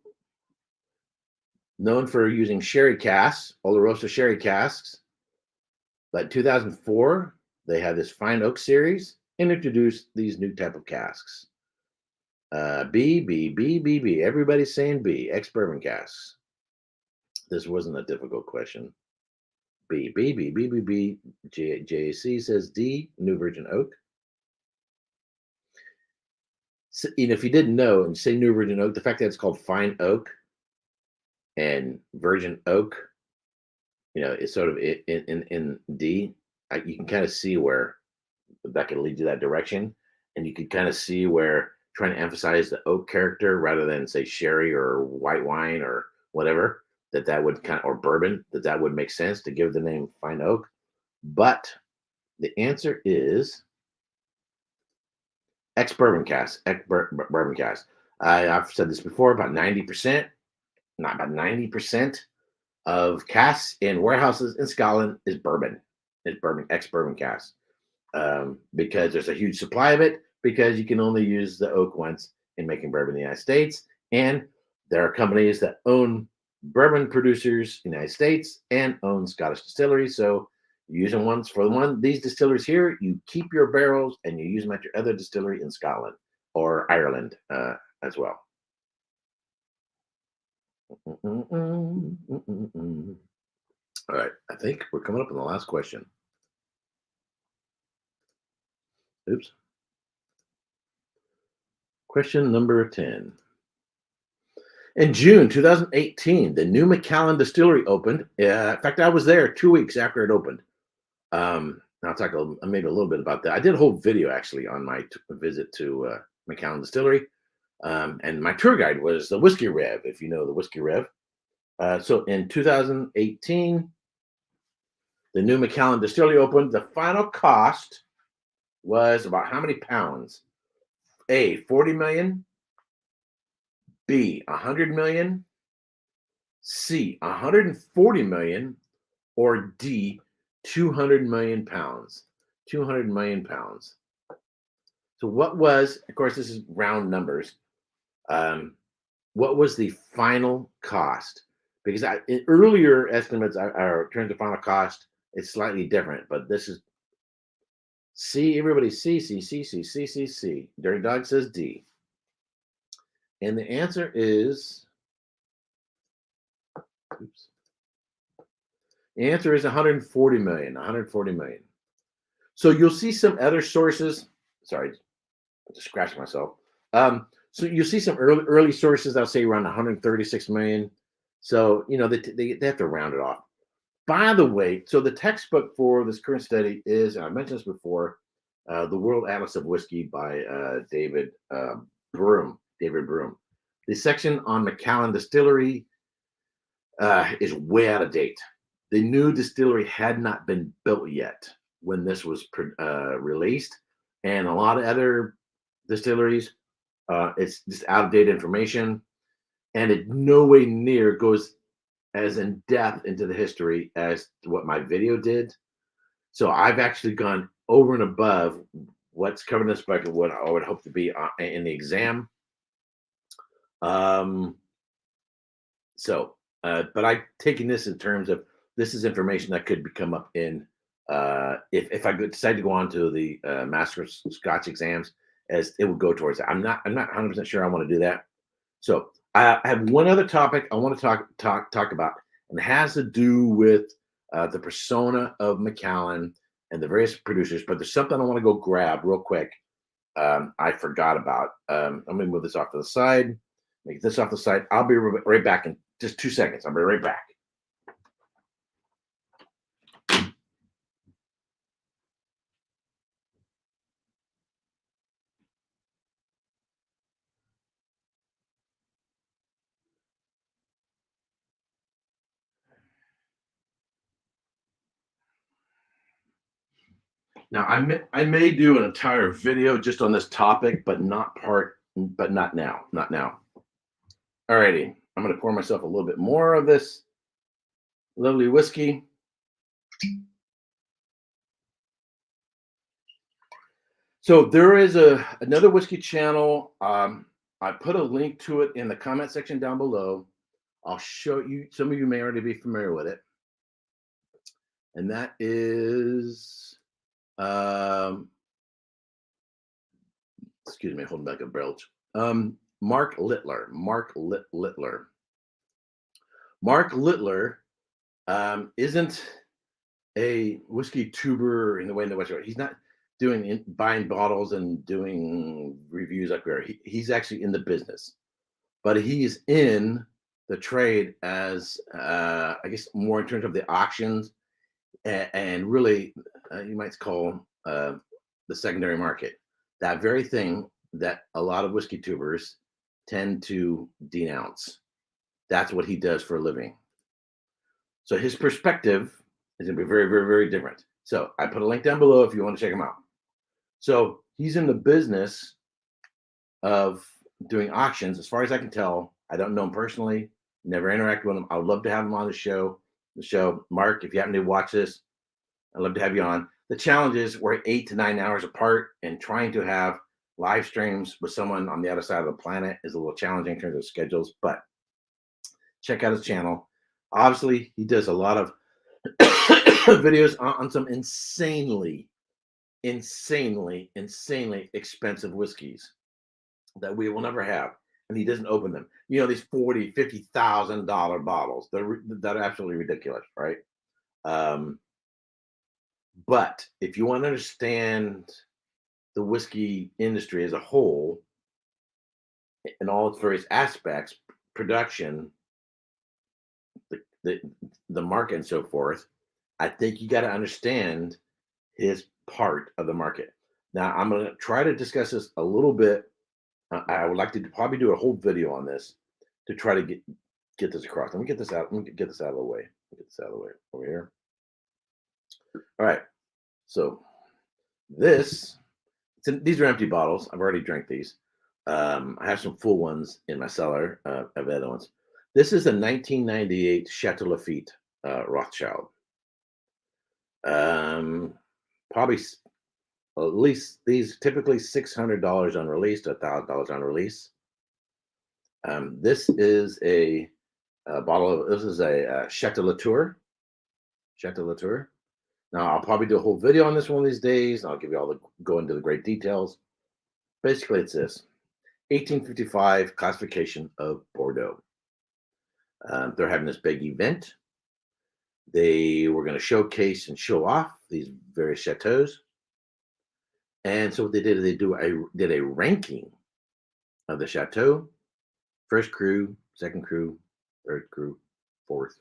known for using sherry casks, Oloroso sherry casks, but 2004, they had this fine oak series and introduced these new type of casks. B, B, B, B, B. Everybody's saying B, ex-bourbon casks. This wasn't a difficult question. B, B, B, B, B, B. JAC says D, new virgin oak. So, if you didn't know and say new virgin oak, the fact that it's called fine oak and virgin oak, it's sort of in D. You can kind of see where that could lead you that direction, and you could kind of see where trying to emphasize the oak character rather than say sherry or white wine or whatever, that would kind of, or bourbon, that would make sense to give the name fine oak. But the answer is ex-bourbon cask. Bourbon cask. I've said this before. About 90%, not about 90% of casks in warehouses in Scotland is bourbon. It's bourbon, ex-bourbon cask, because there's a huge supply of it. Because you can only use the oak once in making bourbon in the United States, and there are companies that own bourbon producers in the United States and own Scottish distilleries. So you use them once for these distilleries here. You keep your barrels and you use them at your other distillery in Scotland or Ireland as well. All right, I think we're coming up on the last question. Oops. Question number 10. In June 2018, the new Macallan Distillery opened. In fact, I was there 2 weeks after it opened. I'll talk maybe a little bit about that. I did a whole video actually on my visit to Macallan Distillery. And my tour guide was the Whisky Rev, if you know the Whisky Rev. So in 2018, the new Macallan Distillery opened. The final cost was about how many pounds? A, 40 million. B, 100 million. C, 140 million. Or D, 200 million pounds. 200 million pounds. So what was, of course, this is round numbers. What was the final cost? Because in earlier estimates, in terms of final cost, it's slightly different. But this is C. Everybody C, C, C, C, C, C, C. Dirty Dog says D. And the answer is, oops. The answer is 140 million. 140 million. So you'll see some other sources. Sorry, I just scratched myself. So you'll see some early sources that'll say around 136 million. So they have to round it off. By the way, so the textbook for this current study is, and I mentioned this before, the World Atlas of Whiskey by David Broom. David Broom. The section on Macallan Distillery is way out of date. The new distillery had not been built yet when this was released, and a lot of other distilleries, it's just out of date information, and it no way near goes as in depth into the history as what my video did. So I've actually gone over and above what's covered in this book and what I would hope to be in the exam. But I've taken this in terms of this is information that could come up in if I decide to go on to the Master Scotch exams, as it would go towards that. I'm not 100% sure I want to do that. So I have one other topic I want to talk about, and it has to do with the persona of Macallan and the various producers. But there's something I want to go grab real quick. I forgot about. I'm going to move this off to the side. Make this off the side. I'll be right back in just 2 seconds. I'll be right back. Now, I may do an entire video just on this topic, but not now. Not now. Alrighty, I'm going to pour myself a little bit more of this lovely whiskey. So there is another whiskey channel. I put a link to it in the comment section down below. I'll show you. Some of you may already be familiar with it, and that is, excuse me, holding back a belch. Mark Littler. Littler. Mark Littler isn't a whiskey tuber in the way in the West. He's not doing buying bottles and doing reviews like we are. He's actually in the business, but he's in the trade as I guess more in terms of the auctions and really you might call the secondary market. That very thing that a lot of whiskey tubers tend to denounce. That's what he does for a living. So his perspective is going to be very, very, very different. So I put a link down below if you want to check him out. So he's in the business of doing auctions. As far as I can tell, I don't know him personally, never interacted with him. I would love to have him on the show. Mark, if you happen to watch this, I'd love to have you on. The challenge is we're 8 to 9 hours apart, and trying to have live streams with someone on the other side of the planet is a little challenging in terms of schedules, but check out his channel. Obviously, he does a lot of videos on some insanely expensive whiskeys that we will never have, and he doesn't open them. You know, these $40,000-$50,000 bottles. That are absolutely ridiculous, right? But if you want to understand the whiskey industry as a whole and all its various aspects, production, the market, and so forth, I think you got to understand his part of the market. Now, I'm going to try to discuss this a little bit. I would like to probably do a whole video on this to try to get this across. Let me get this out. Let me get this out of the way. Get this out of the way over here. All right. So these are empty bottles. I've already drank these. I have some full ones in my cellar of other ones. This is a 1998 Chateau Lafitte Rothschild. Probably at least these typically $600 on release to $1,000 on release. This is a bottle of, this is a Chateau Latour. Chateau Latour. Now I'll probably do a whole video on this one of these days. I'll give you all go into the great details. Basically, it's this 1855 classification of Bordeaux. They're having this big event. They were going to showcase and show off these various chateaus. And so what they did is they did a ranking of the chateau: first cru, second cru, third cru, fourth,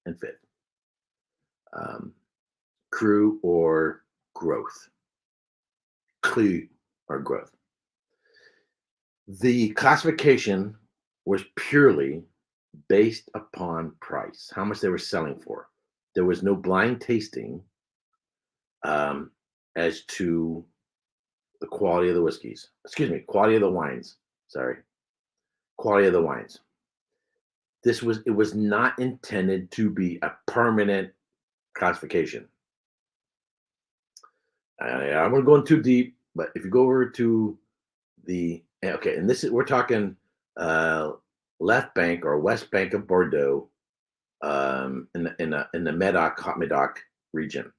and fifth. Cru or growth. Cru or growth. The classification was purely based upon price, how much they were selling for. There was no blind tasting as to the quality of the whiskeys. Excuse me, quality of the wines. Sorry, quality of the wines. It was not intended to be a permanent classification. I'm going to go in too deep, but if you go over to okay, and we're talking left bank or west bank of Bordeaux, in the Medoc region.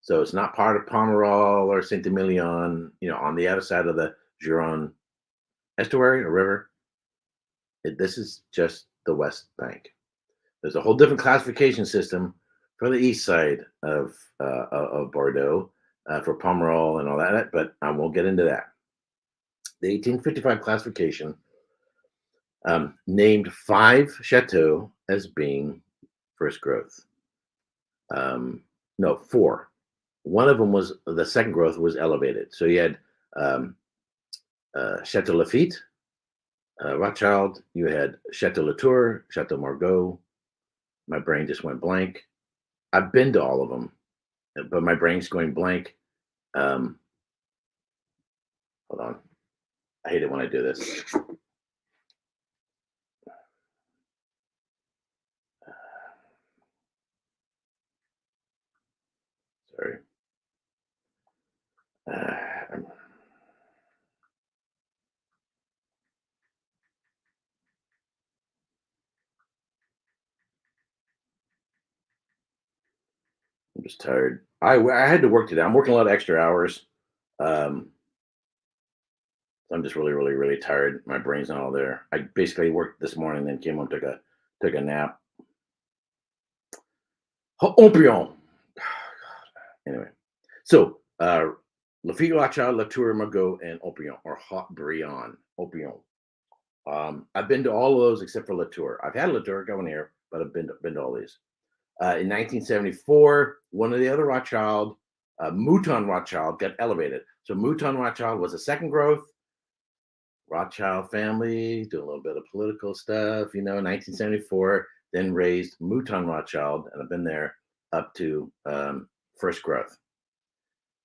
So it's not part of Pomerol or Saint-Emilion, on the other side of the Gironde estuary or river. This is just the west bank. There's a whole different classification system for the east side of Bordeaux, for Pomerol and all that, but I won't get into that. The 1855 classification named 5 chateaux as being first growth. No, 4. One of them was the second growth was elevated. So you had Chateau Lafitte, Rothschild. You had Chateau Latour, Chateau Margaux. My brain just went blank. I've been to all of them, but my brain's going blank. Hold on. I hate it when I do this. I'm just tired. I had to work today. I'm working a lot of extra hours. Um, I'm just really, really, really tired. My brain's not all there. I basically worked this morning, then came home, took a nap. Opium. Anyway, so Lafitte, Lacha, Latour, Magot, and Opium, or Hot Brion. Opium. I've been to all of those except for Latour. I've had Latour going here, but I've been to all these. In 1974, one of the other Rothschild, Mouton Rothschild, got elevated. So Mouton Rothschild was a second growth. Rothschild family, doing a little bit of political stuff, 1974, then raised Mouton Rothschild, and I've been there up to first growth.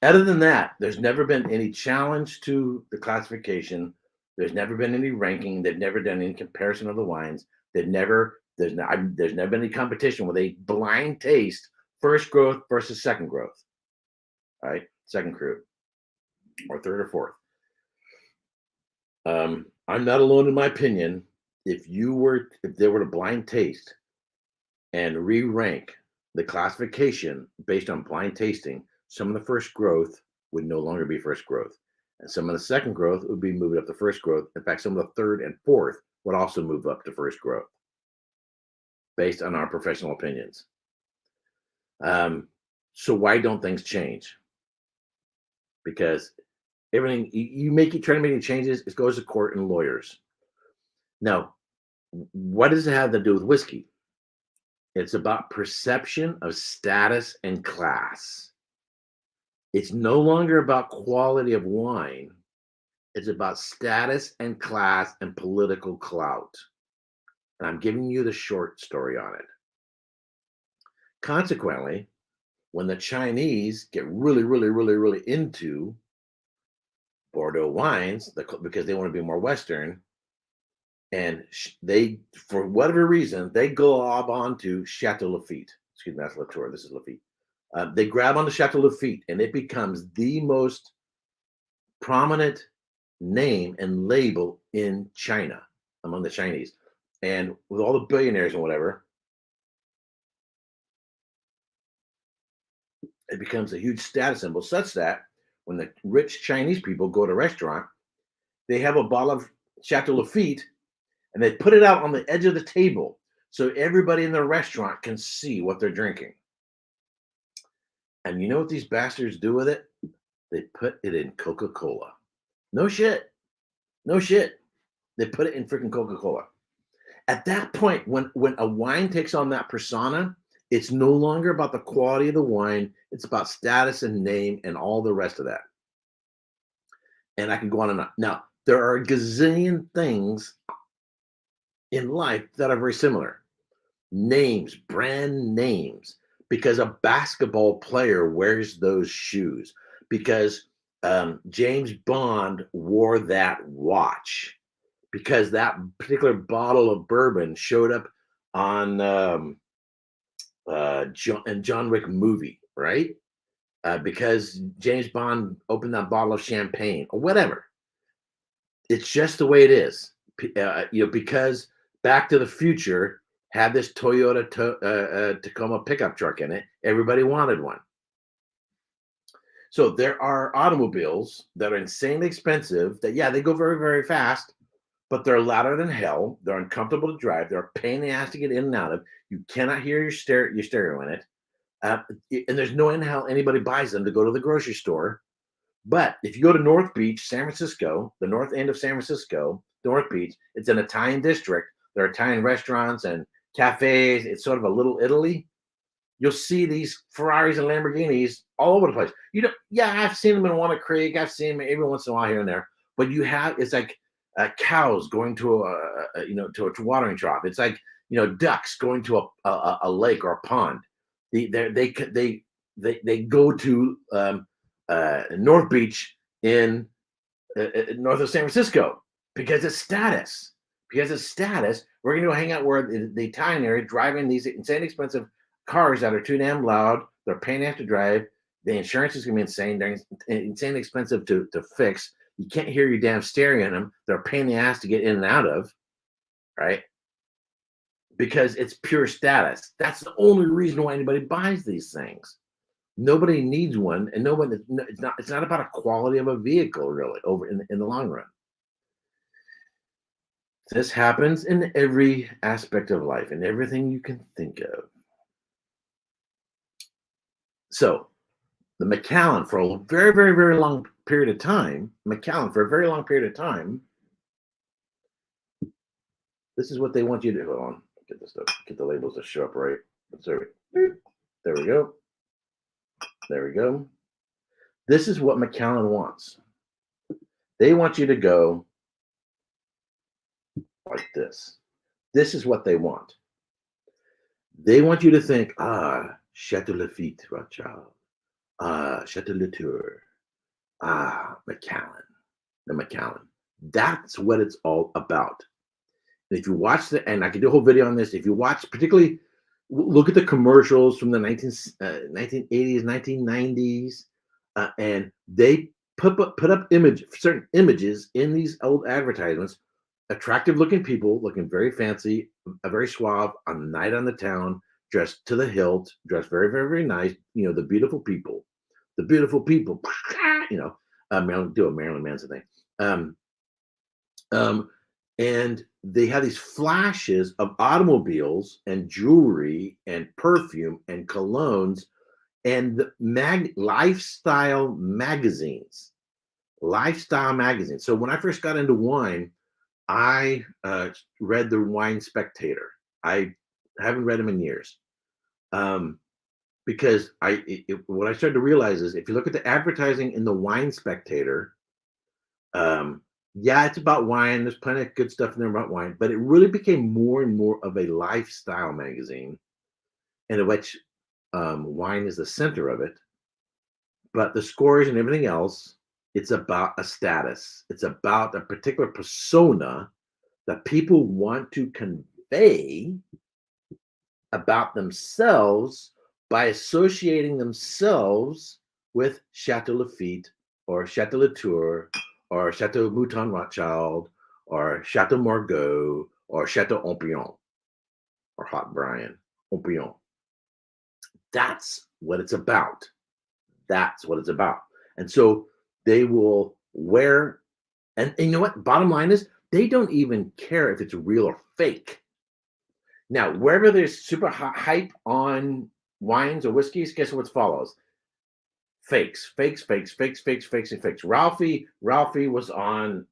Other than that, there's never been any challenge to the classification. There's never been any ranking. They've never done any comparison of the wines. There's never been any competition where they blind taste first growth versus second growth. All right, second cru, or third or fourth. I'm not alone in my opinion. If they were to blind taste and re-rank the classification based on blind tasting, some of the first growth would no longer be first growth, and some of the second growth would be moved up to first growth. In fact, some of the third and fourth would also move up to first growth, based on our professional opinions. So why don't things change? Because everything try to make any changes, it goes to court and lawyers. Now, what does it have to do with whiskey? It's about perception of status and class. It's no longer about quality of wine. It's about status and class and political clout. And I'm giving you the short story on it. Consequently, when the Chinese get really, really, really, really into Bordeaux wines, because they want to be more Western, and they, for whatever reason, they glob onto Chateau Lafitte. Excuse me, that's Latour. This is Lafitte. They grab onto Chateau Lafitte, and it becomes the most prominent name and label in China among the Chinese. And with all the billionaires and whatever, it becomes a huge status symbol, such that when the rich Chinese people go to a restaurant, they have a bottle of Chateau Lafitte and they put it out on the edge of the table so everybody in the restaurant can see what they're drinking. And you know what these bastards do with it? They put it in Coca-Cola. No shit. No shit. They put it in freaking Coca-Cola. At that point, when a wine takes on that persona, it's no longer about the quality of the wine. It's about status and name and all the rest of that. And I can go on and on. Now, there are a gazillion things in life that are very similar. Names, brand names, because a basketball player wears those shoes, because James Bond wore that watch, because that particular bottle of bourbon showed up on John Wick movie, right? Because James Bond opened that bottle of champagne or whatever. It's just the way it is. Because Back to the Future had this Toyota Tacoma pickup truck in it. Everybody wanted one. So there are automobiles that are insanely expensive that, yeah, they go very, very fast, but they're louder than hell. They're uncomfortable to drive. They're a pain in the ass to get in and out of. You cannot hear your stereo in it. And there's no end how anybody buys them to go to the grocery store. But if you go to North Beach, San Francisco, the north end of San Francisco, North Beach, it's an Italian district. There are Italian restaurants and cafes. It's sort of a little Italy. You'll see these Ferraris and Lamborghinis all over the place. I've seen them in Walnut Creek. I've seen them every once in a while here and there. But it's like cows going to to a watering trough. It's like ducks going to a lake or a pond. They go to North Beach in north of San Francisco because it's status. Because it's status, we're going to go hang out where the Italian area, driving these insane expensive cars that are too damn loud. They're a pain to have to drive. The insurance is going to be insane. They're insanely expensive to fix. You can't hear your damn stereo in them. They're a pain in the ass to get in and out of, right? Because it's pure status. That's the only reason why anybody buys these things. Nobody needs one, and nobody. It's not about a quality of a vehicle, really, over in the long run. This happens in every aspect of life, in everything you can think of. So, the Macallan, for a very, very, very long period of time, this is what they want you to do. Hold on, get this stuff, get the labels to show up right. There we go. There we go. This is what Macallan wants. They want you to go like this. This is what they want. They want you to think, Chateau Lafitte, Rothschild, Chateau Latour, Macallan, the Macallan. That's what it's all about. And if you watch and I could do a whole video on this, if you watch, particularly look at the commercials from the 1980s, 1990s, and they put up certain images in these old advertisements, attractive looking people looking very fancy, very suave on a night on the town, dressed to the hilt, dressed very, very, very nice. You know, the beautiful people, you know, do a Marilyn Manson thing. And they have these flashes of automobiles and jewelry and perfume and colognes and lifestyle magazines. So when I first got into wine, I read the Wine Spectator. I haven't read them in years, because what I started to realize is if you look at the advertising in the Wine Spectator, yeah, it's about wine. There's plenty of good stuff in there about wine, but it really became more and more of a lifestyle magazine, and in which wine is the center of it. But the scores and everything else, it's about a status. It's about a particular persona that people want to convey about themselves by associating themselves with Chateau Lafitte or Chateau Latour or Chateau Mouton Rothschild or Chateau Margaux or Chateau Ompion or Hot Brian Ompion. That's what it's about. And so they will wear, and you know what? Bottom line is, they don't even care if it's real or fake. Now, wherever there's super hype on wines or whiskeys, guess what follows? Fakes. Ralphie was on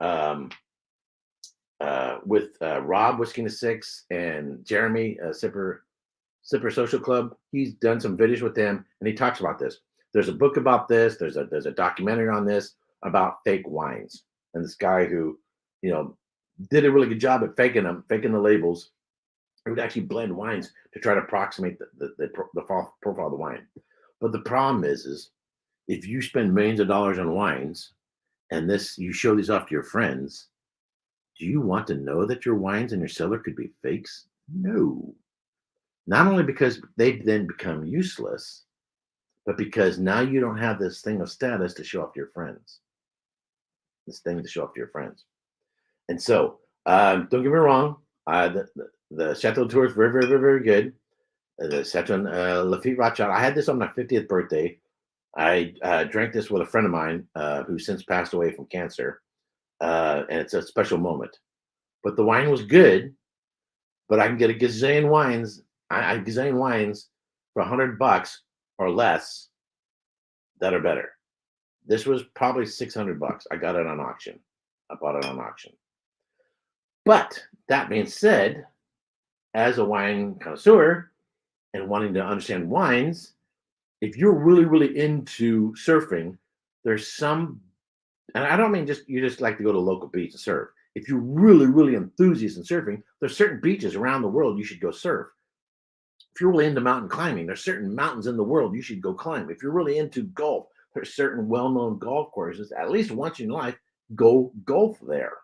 with Rob Whiskey and the Six and Jeremy Sipper Social Club. He's done some videos with them, and he talks about this. There's a book about this. There's a documentary on this about fake wines, and this guy who, you know, did a really good job at faking the labels. He would actually blend wines to try to approximate the profile of the wine. But the problem is if you spend millions of dollars on wines and you show these off to your friends, do you want to know that your wines in your cellar could be fakes? No. Not only because they then become useless, but because now you don't have this thing of status to show off to your friends. And so, don't get me wrong, the Chateau Tour is very, very, very, very good. The Chateau Lafitte Rothschild. I had this on my 50th birthday. I drank this with a friend of mine who since passed away from cancer, and it's a special moment. But the wine was good, but I can get a gazillion wines. Gazillion wines for $100 or less that are better. This was probably $600. I got it on auction. I bought it on auction. But that being said, as a wine connoisseur and wanting to understand wines, if you're really, really into surfing, there's some, and I don't mean you just like to go to a local beach and surf. If you're really, really enthusiast in surfing, there's certain beaches around the world you should go surf. If you're really into mountain climbing, there's certain mountains in the world you should go climb. If you're really into golf, there's certain well-known golf courses. At least once in your life, go golf there.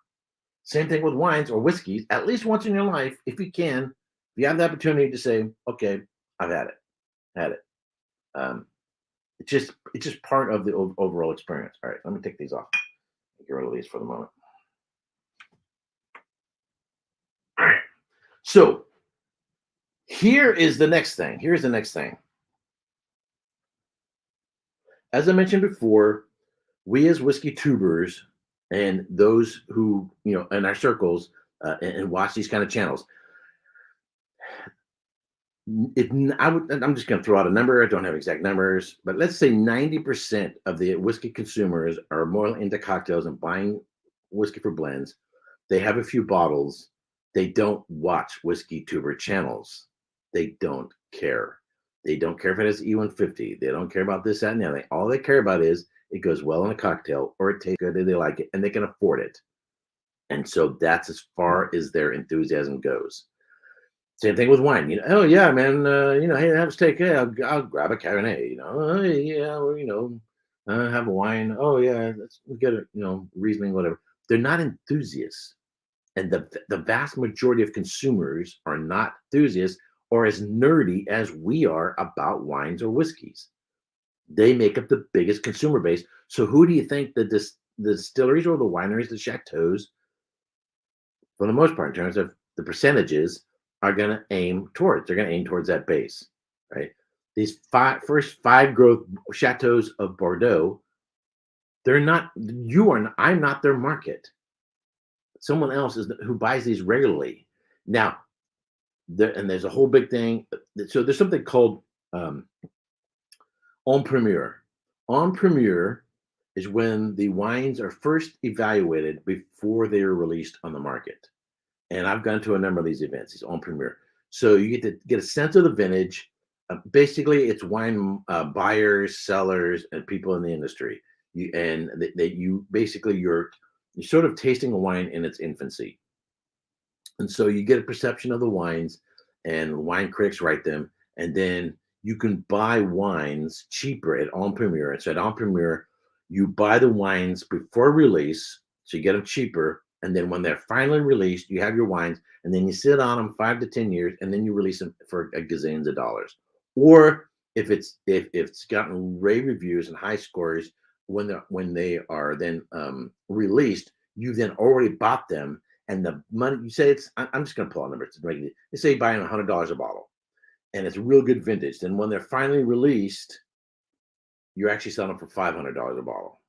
Same thing with wines or whiskeys. At least once in your life, if you can, if you have the opportunity to say, okay, I've had it. It's just part of the overall experience. All right, let me take these off. Get rid of these for the moment. All right. So here is the next thing. Here's the next thing. As I mentioned before, we as whiskey tubers and those who in our circles and watch these kind of channels, I'm just going to throw out a number. I don't have exact numbers, but let's say 90% of the whiskey consumers are more into cocktails and buying whiskey for blends. They have a few bottles. They don't watch whiskey tuber channels. They don't care. They don't care if it has E150. They don't care about this, that, and the other. All they care about is it goes well in a cocktail or it tastes good and they like it and they can afford it. And so that's as far as their enthusiasm goes. Same thing with wine. Oh yeah, man. Hey, have a steak. Hey, I'll grab a Cabernet. Oh, yeah, or have a wine. Oh yeah, let's get it. Riesling, whatever. They're not enthusiasts, and the vast majority of consumers are not enthusiasts or as nerdy as we are about wines or whiskeys. They make up the biggest consumer base. So who do you think the distilleries or the wineries, the chateaus, for the most part, in terms of the percentages, are going to aim towards? They're going to aim towards that base, right? These first five growth chateaus of Bordeaux, they're not. I'm not their market. Someone else is who buys these regularly. Now, there's a whole big thing. So there's something called en primeur. En primeur is when the wines are first evaluated before they are released on the market. And I've gone to a number of these events, these en primeur. So you get to get a sense of the vintage. Basically, it's wine buyers, sellers, and people in the industry. You're sort of tasting a wine in its infancy. And so you get a perception of the wines, and wine critics write them, and then you can buy wines cheaper at en primeur. So at en primeur, you buy the wines before release, so you get them cheaper. And then when they're finally released, you have your wines, and then you sit on them 5 to 10 years, and then you release them for a gazillions of dollars. Or if it's gotten rave reviews and high scores when they are then released, you then already bought them, and the money you say I'm just going to pull out numbers to make it. They say buying $100 a bottle, and it's a real good vintage. Then when they're finally released, you're actually selling them for $500 a bottle.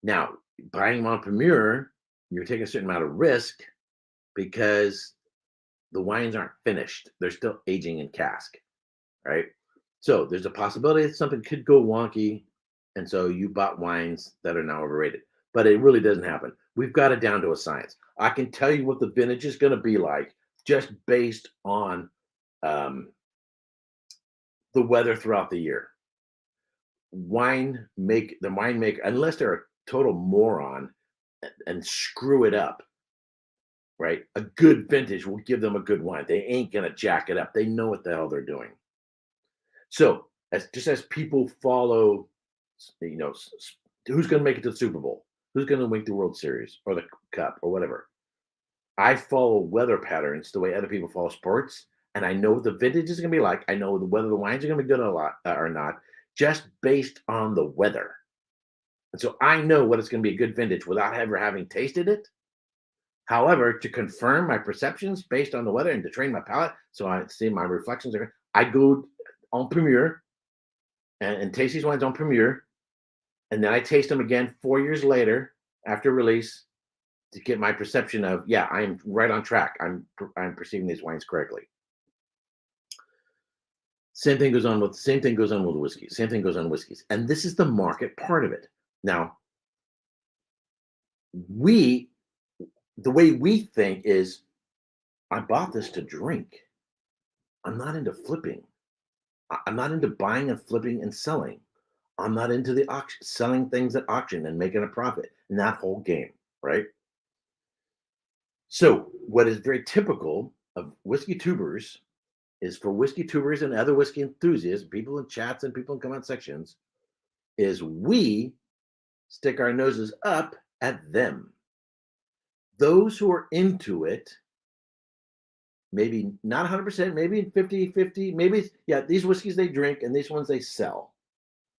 Now, buying them on Premier, you're taking a certain amount of risk because the wines aren't finished. They're still aging in cask, right? So there's a possibility that something could go wonky. And so you bought wines that are now overrated, but it really doesn't happen. We've got it down to a science. I can tell you what the vintage is going to be like just based on the weather throughout the year. The winemaker, unless they're a total moron and screw it up, right? A good vintage will give them a good wine. They ain't gonna jack it up. They know what the hell they're doing. So as people follow, who's gonna make it to the Super Bowl, who's gonna win the World Series or the Cup or whatever. I follow weather patterns the way other people follow sports, and I know what the vintage is gonna be like. I know whether the wines are gonna be good or not, just based on the weather. And so I know what it's going to be a good vintage without ever having tasted it. However, to confirm my perceptions based on the weather and to train my palate, so I see my reflections, I go en primeur and taste these wines en primeur, and then I taste them again 4 years later after release to get my perception of, yeah, I'm right on track. I'm perceiving these wines correctly. Same thing goes on with whiskey. Same thing goes on whiskeys, and this is the market part of it. Now, the way we think is, I bought this to drink. I'm not into flipping. I'm not into buying and flipping and selling. I'm not into the auction, selling things at auction and making a profit in that whole game, right? So what is very typical of whiskey tubers is for whiskey tubers and other whiskey enthusiasts, people in chats and people in comment sections, is we stick our noses up at them. Those who are into it, maybe not 100%, maybe 50-50, maybe, yeah, these whiskeys they drink and these ones they sell,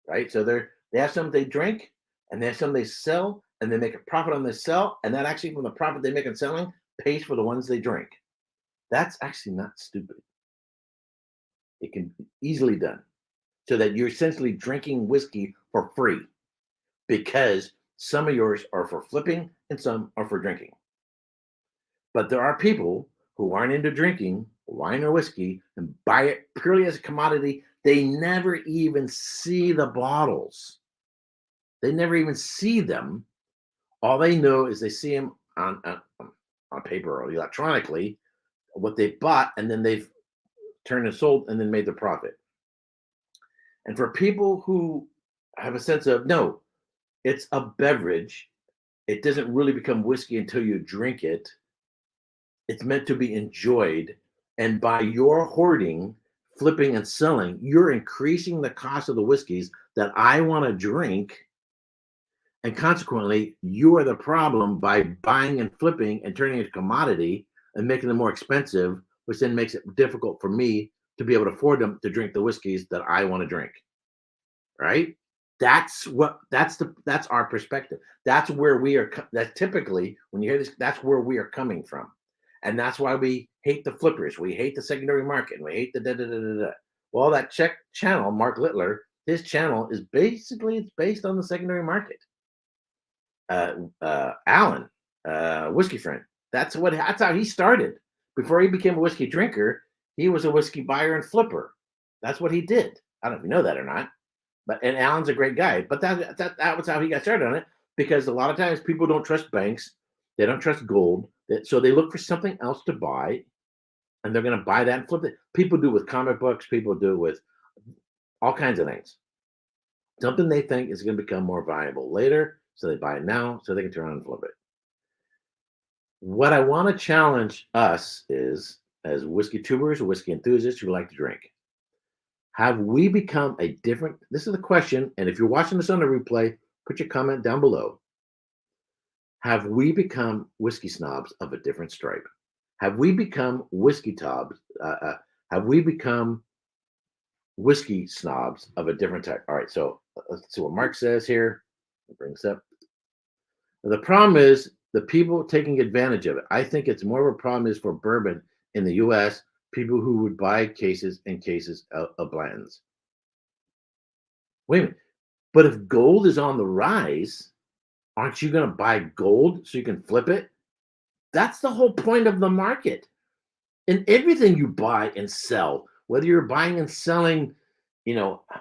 right? So they have some they drink, and they have some they sell, and they make a profit on the sell, and that actually from the profit they make in selling pays for the ones they drink. That's actually not stupid. It can be easily done so that you're essentially drinking whiskey for free because some of yours are for flipping and some are for drinking. But there are people who aren't into drinking wine or whiskey and buy it purely as a commodity. They never even see the bottles. They never even see them. All they know is they see them on paper or electronically, what they bought, and then they've turned and sold and then made the profit. And for people who have a sense of, no, it's a beverage, it doesn't really become whiskey until you drink it. It's meant to be enjoyed. And by your hoarding, flipping, and selling, you're increasing the cost of the whiskeys that I want to drink. And consequently, you are the problem by buying and flipping and turning it to commodity and making them more expensive, which then makes it difficult for me to be able to afford them to drink the whiskeys that I want to drink. Right? That's our perspective. That's where we are. That's typically when you hear this, that's where we are coming from. And that's why we hate the flippers. We hate the secondary market. And we hate the da da da da da. Well, that Czech channel, Mark Littler, his channel is basically it's based on the secondary market. Alan, whiskey friend. That's how he started. Before he became a whiskey drinker, he was a whiskey buyer and flipper. That's what he did. I don't know if you know that or not. And Alan's a great guy, but that was how he got started on it. Because a lot of times people don't trust banks, they don't trust gold, so they look for something else to buy, and they're going to buy that and flip it. People do it with comic books, people do it with all kinds of things. Something they think is going to become more valuable later, so they buy it now so they can turn around and flip it. What I want to challenge us is, as whiskey tubers or whiskey enthusiasts who like to drink, have we become a different? This is the question, and if you're watching this on the replay, put your comment down below. Have we become whiskey snobs of a different stripe? Have we become whiskey snobs? Have we become whiskey snobs of a different type? All right, so let's see what Mark says here. Bring this up. The problem is the people taking advantage of it. I think it's more of a problem is for bourbon in the U.S. People who would buy cases and cases of blends. Wait a minute. But if gold is on the rise, aren't you going to buy gold so you can flip it? That's the whole point of the market. In everything you buy and sell, whether you're buying and selling,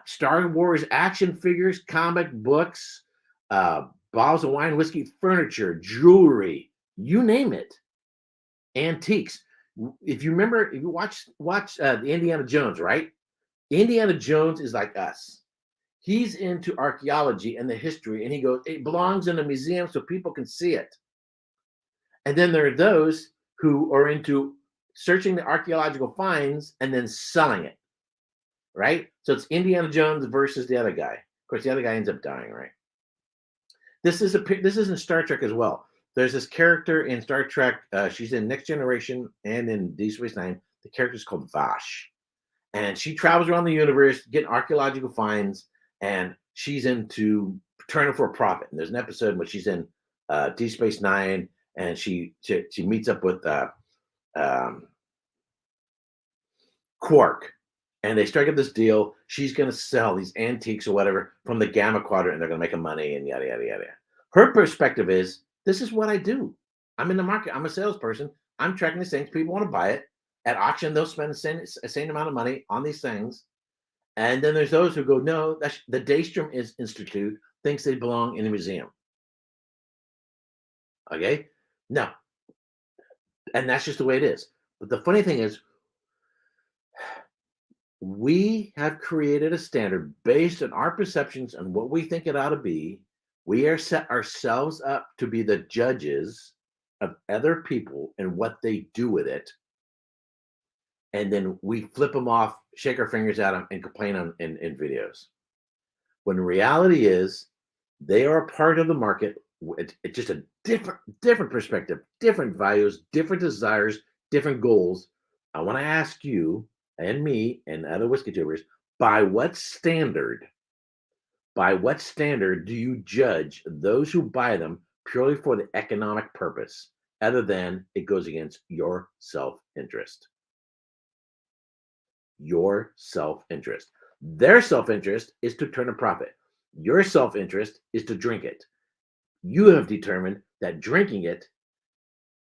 Star Wars action figures, comic books, bottles of wine, whiskey, furniture, jewelry, you name it, antiques. If you remember, if you watch the Indiana Jones, right? Indiana Jones is like us. He's into archaeology and the history, and he goes, it belongs in a museum so people can see it. And then there are those who are into searching the archaeological finds and then selling it, right? So it's Indiana Jones versus the other guy. Of course, the other guy ends up dying, right? This is in Star Trek as well. There's this character in Star Trek. She's in Next Generation and in Deep Space Nine. The character is called Vash, and she travels around the universe getting archaeological finds, and she's into turning for a profit. And there's an episode where she's in Deep Space Nine, and she meets up with Quark, and they strike up this deal. She's going to sell these antiques or whatever from the Gamma Quadrant, and they're going to make them money and yada yada yada. Her perspective is, this is what I do. I'm in the market. I'm a salesperson. I'm tracking these things. People want to buy it. At auction, they'll spend the same amount of money on these things. And then there's those who go, no, that's the Daystrom Institute thinks they belong in a museum. Okay? No. And that's just the way it is. But the funny thing is, we have created a standard based on our perceptions and what we think it ought to be. We are set ourselves up to be the judges of other people and what they do with it. And then we flip them off, shake our fingers at them, and complain in videos. When the reality is, they are a part of the market. It's just a different perspective, different values, different desires, different goals. I want to ask you and me and other whiskey tubers, by what standard By what standard do you judge those who buy them purely for the economic purpose, other than it goes against your self-interest? Your self-interest. Their self-interest is to turn a profit. Your self-interest is to drink it. You have determined that drinking it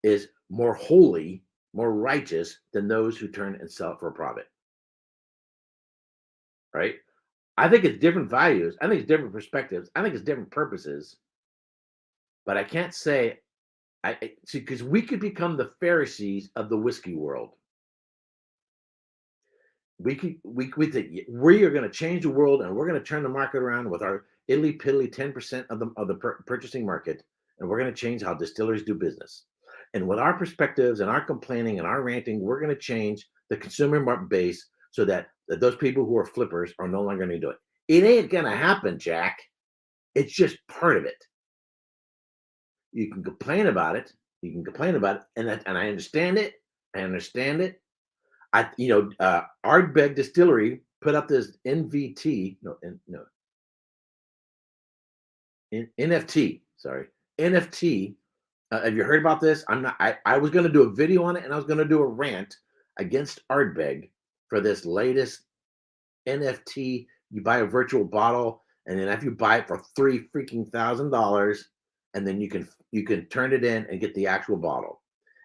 is more holy, more righteous than those who turn and sell it for a profit. Right? I think it's different values. I think it's different perspectives. I think it's different purposes. But I can't say I see, because we could become the Pharisees of the whiskey world. We think we are going to change the world, and we're going to turn the market around with our idly piddly 10% of the purchasing market, and we're going to change how distilleries do business. And with our perspectives and our complaining and our ranting, we're going to change the consumer base so that those people who are flippers are no longer going to do it. It ain't going to happen, Jack. It's just part of it. You can complain about it. You can complain about it, and I understand it. I understand it. Ardbeg Distillery put up this NFT. Sorry, NFT. Have you heard about this? I was going to do a video on it, and I was going to do a rant against Ardbeg for this latest NFT. You buy a virtual bottle, and then if you buy it for $3,000, and then you can turn it in and get the actual bottle,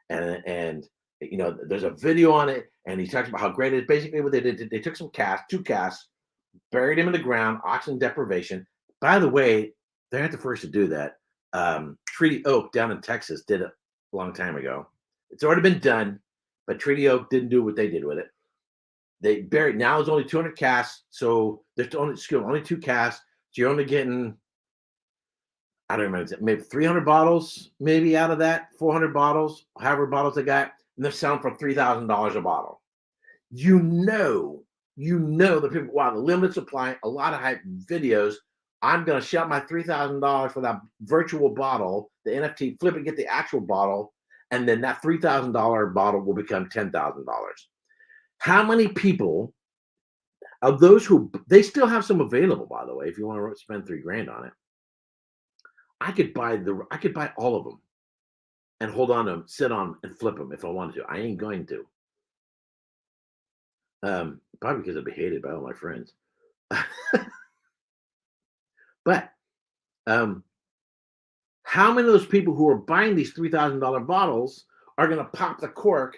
and there's a video on it, and he talks about how great it is. Basically, what they did, they took two casks, buried them in the ground, oxygen deprivation. By the way, they're not the first to do that. Treaty Oak down in Texas did it a long time ago. It's already been done, but Treaty Oak didn't do what they did with it. They buried. Now it's only 200 casks, so there's only 2 casks. So you're only getting, I don't remember, maybe 300 bottles, maybe out of that, 400 bottles, however bottles they got, and they're selling for $3,000 a bottle. You know the people, wow, the limited supply, a lot of hype videos. I'm going to shell my $3,000 for that virtual bottle, the NFT, flip it, get the actual bottle, and then that $3,000 bottle will become $10,000. How many people of those who, they still have some available, by the way, if you want to spend $3,000 on it. I could buy all of them and hold on to them, sit on them, and flip them if I wanted to. I ain't going to. Probably because I'd be hated by all my friends. But how many of those people who are buying these $3,000 bottles are going to pop the cork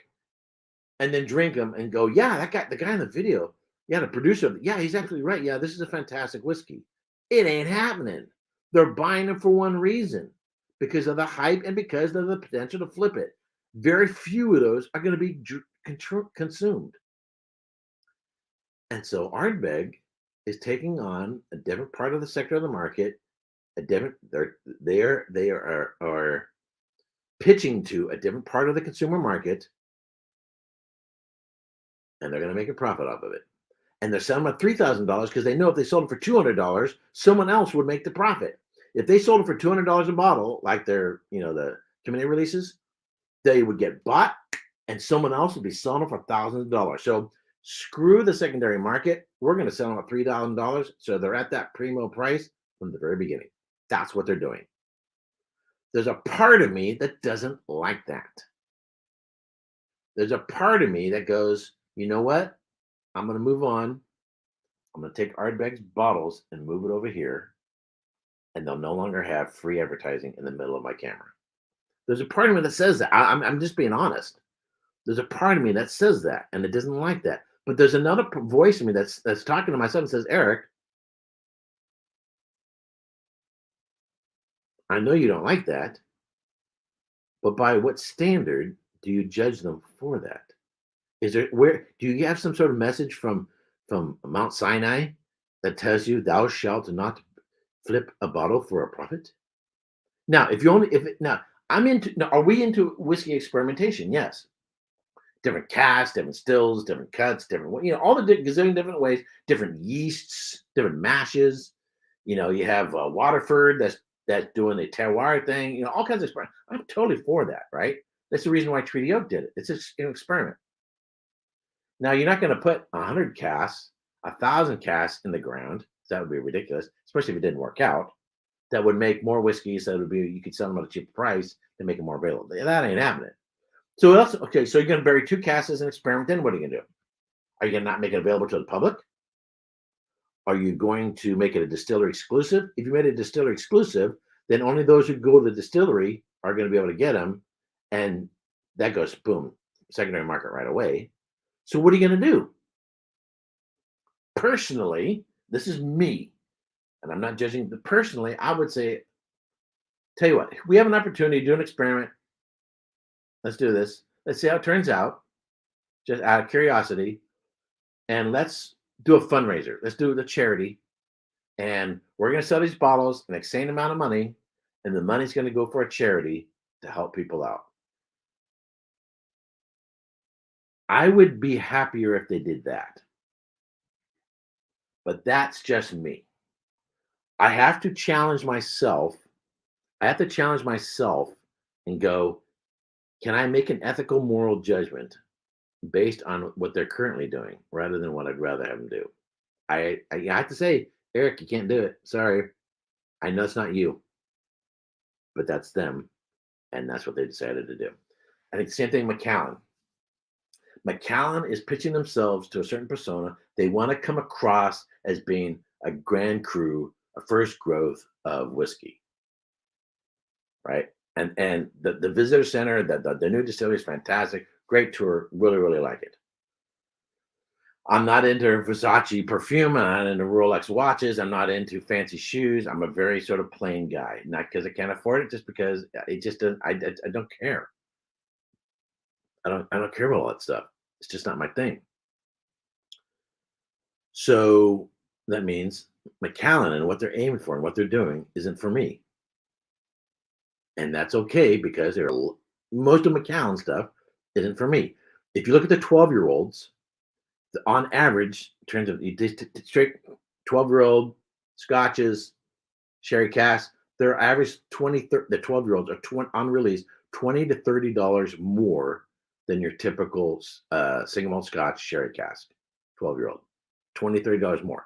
and then drink them and go, yeah, the guy in the video, yeah, the producer, yeah, he's absolutely right. Yeah, this is a fantastic whiskey. It ain't happening. They're buying it for one reason, because of the hype and because of the potential to flip it. Very few of those are going to be consumed. And so Ardbeg is taking on a different part of the sector of the market. They are pitching to a different part of the consumer market, and they're going to make a profit off of it. And they're selling at $3,000 because they know if they sold it for $200, someone else would make the profit. If they sold it for $200 a bottle, like their, the community releases, they would get bought, and someone else would be selling it for thousands of dollars. So screw the secondary market. We're going to sell them at $3,000. So they're at that primo price from the very beginning. That's what they're doing. There's a part of me that doesn't like that. There's a part of me that goes, you know what? I'm going to move on. I'm going to take Ardbeg's bottles and move it over here, and they'll no longer have free advertising in the middle of my camera. There's a part of me that says that. I'm just being honest. There's a part of me that says that, and it doesn't like that. But there's another voice in me that's talking to myself and says, Erik, I know you don't like that, but by what standard do you judge them for that? Do you have some sort of message from Mount Sinai that tells you thou shalt not flip a bottle for a profit? Now, are we into whiskey experimentation? Yes. Different casks, different stills, different cuts, different, all the gazillion different ways, different yeasts, different mashes. You have Waterford that's doing the terroir thing, all kinds of experiments. I'm totally for that, right? That's the reason why Treaty Oak did it. It's an experiment. Now, you're not going to put 100 casks, 1,000 casks in the ground. It's That would be ridiculous, especially if it didn't work out. That would make more whiskeys that would be you could sell them at a cheaper price to make it more available. That ain't happening. So else, okay, so you're gonna bury two casks as an experiment. Then what are you gonna do? Are you gonna not make it available to the public? Are you going to make it a distillery exclusive? If you made it a distillery exclusive, then only those who go to the distillery are going to be able to get them, and that goes boom, secondary market right away. So what are you going to do? Personally, this is me, and I'm not judging. But personally, I would say, tell you what, we have an opportunity to do an experiment. Let's do this. Let's see how it turns out, just out of curiosity, and let's do a fundraiser. Let's do the charity, and we're going to sell these bottles an insane amount of money, and the money's going to go for a charity to help people out. I would be happier if they did that, but that's just me. I have to challenge myself. I have to challenge myself and go, can I make an ethical, moral judgment based on what they're currently doing rather than what I'd rather have them do? I have to say, Erik, you can't do it. Sorry. I know it's not you, but that's them. And that's what they decided to do. I think the same thing, Macallan. Macallan is pitching themselves to a certain persona. They want to come across as being a grand cru, a first growth of whiskey, right? And the visitor center, the new distillery is fantastic. Great tour. Really, really like it. I'm not into Versace perfume. I'm not into Rolex watches. I'm not into fancy shoes. I'm a very sort of plain guy. Not because I can't afford it, just because it just doesn't. I don't care. I don't care about all that stuff. It's just not my thing. So that means Macallan and what they're aiming for and what they're doing isn't for me. And that's okay because most of Macallan stuff isn't for me. If you look at the 12-year-olds, on average, in terms of straight 12-year-old scotches, sherry casks, their average the 12-year-olds are unreleased $20 to $30 more than your typical single malt Scotch sherry cask. 12-year-old, $20, $30 more.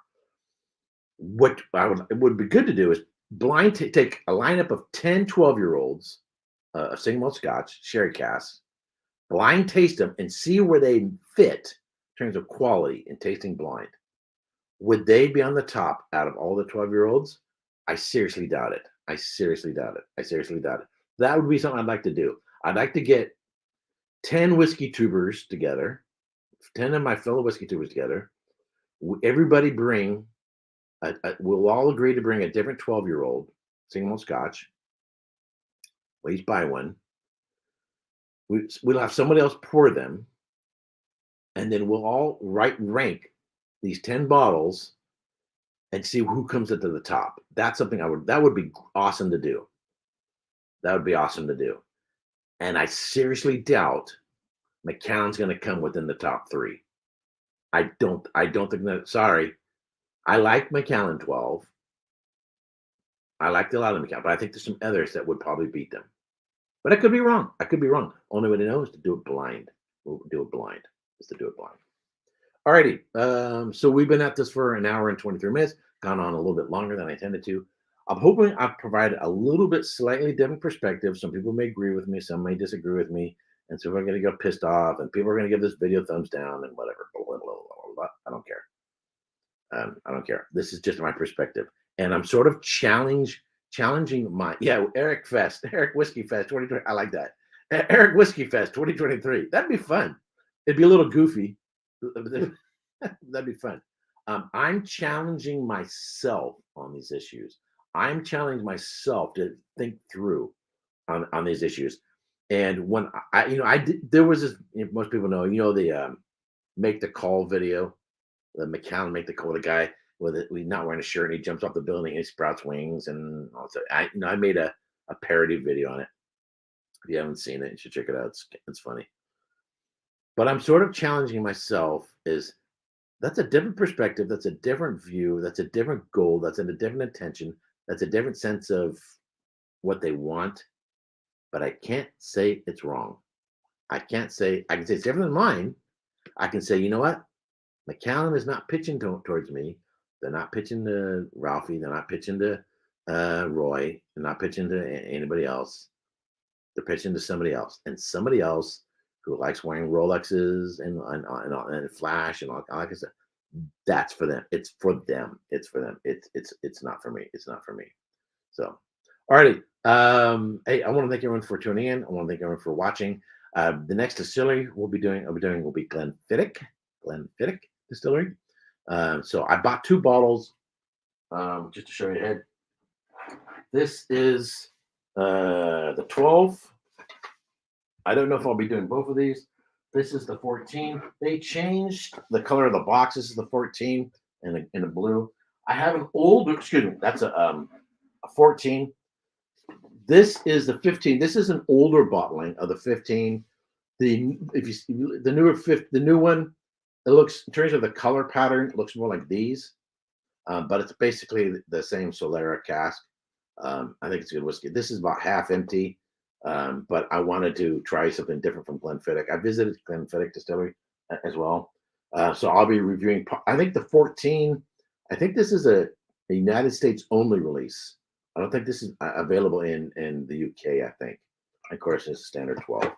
What it would be good to do is take a lineup of 10 12-year-olds, a single malt Scotch sherry casks, blind taste them and see where they fit in terms of quality and tasting blind. Would they be on the top out of all the 12-year-olds? I seriously doubt it. I seriously doubt it. That would be something I'd like to do. I'd like to get 10 whiskey tubers together, 10 of my fellow whiskey tubers together. Everybody bring, we'll all agree to bring a different 12-year-old single malt Scotch. We'll each buy one. We'll have somebody else pour them. And then we'll all rank these 10 bottles and see who comes into the top. That's something that would be awesome to do. That would be awesome to do. And I seriously doubt Macallan's going to come within the top 3. I don't think that. Sorry. I like Macallan 12. I like a lot of Macallan, but I think there's some others that would probably beat them. But I could be wrong. Only way to know is to do it blind. We'll do it blind. Alrighty. So we've been at this for an hour and 23 minutes, gone on a little bit longer than I intended to. I'm hoping I've provided a little bit slightly different perspective. Some people may agree with me, some may disagree with me, and so we're going to get pissed off, and people are going to give this video thumbs down and whatever. Blah, blah, blah, blah, blah. I don't care. I don't care. This is just my perspective, and I'm sort of challenging my Erik Whiskey Fest 2020. I like that. Erik Whiskey Fest 2023. That'd be fun. It'd be a little goofy. That'd be fun. I'm challenging myself on these issues. I'm challenging myself to think through on these issues. And when I did, there was this. Most people know, the make the call video, the Macallan make the call. The guy with it, not wearing a shirt, and he jumps off the building, and he sprouts wings, and also I made a parody video on it. If you haven't seen it, you should check it out. It's funny. But I'm sort of challenging myself that's a different perspective. That's a different view. That's a different goal. That's a different intention. That's a different sense of what they want. But I can't say it's wrong. I can say it's different than mine. I can say, you know what? Macallan is not pitching towards me. They're not pitching to Ralphie. They're not pitching to Roy. They're not pitching to anybody else. They're pitching to somebody else, and somebody else who likes wearing Rolexes and flash and all that stuff. That's for them. It's for them. It's for them. It's not for me. It's not for me. So, alrighty. Hey, I want to thank everyone for tuning in. I want to thank everyone for watching. The next distillery will be Glenfiddich Distillery. So I bought 2 bottles just to show you ahead. This is the 12. I don't know if I'll be doing both of these. This is the 14. They changed the color of the box. This is the 14 in a blue. I have an old, excuse me, that's a 14. This is the 15. This is an older bottling of the 15. The new one, it looks, in terms of the color pattern, it looks more like these, but it's basically the same Solera cask. I think it's good whiskey. This is about half empty, but I wanted to try something different from Glenfiddich. I visited Glenfiddich Distillery as well, so I'll be reviewing. I think the 14. I think this is a United States only release. I don't think this is available in the UK. I think, of course, it's standard 12.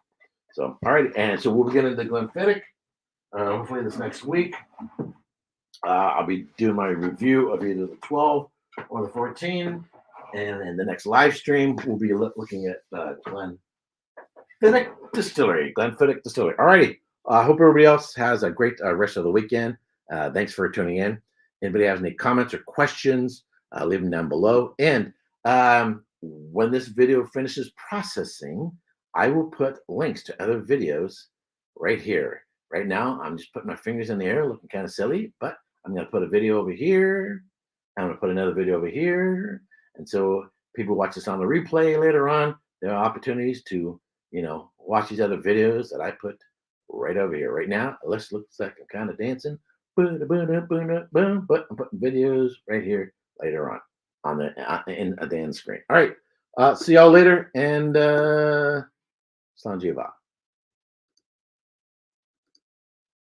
So, all right, and so we'll be getting the Glenfiddich. Hopefully this next week. I'll be doing my review of either the 12 or the 14. And in the next live stream, we'll be looking at Glenfiddich Distillery. All righty. I hope everybody else has a great rest of the weekend. Thanks for tuning in. Anybody has any comments or questions, leave them down below. And when this video finishes processing, I will put links to other videos right here. Right now, I'm just putting my fingers in the air, looking kind of silly, but I'm going to put a video over here. I'm going to put another video over here. And so people watch this on the replay later on. There are opportunities to, watch these other videos that I put right over here. Right now, it looks like I'm kind of dancing. But I'm putting videos right here later on the end screen. All right. See y'all later. And Slanjiva.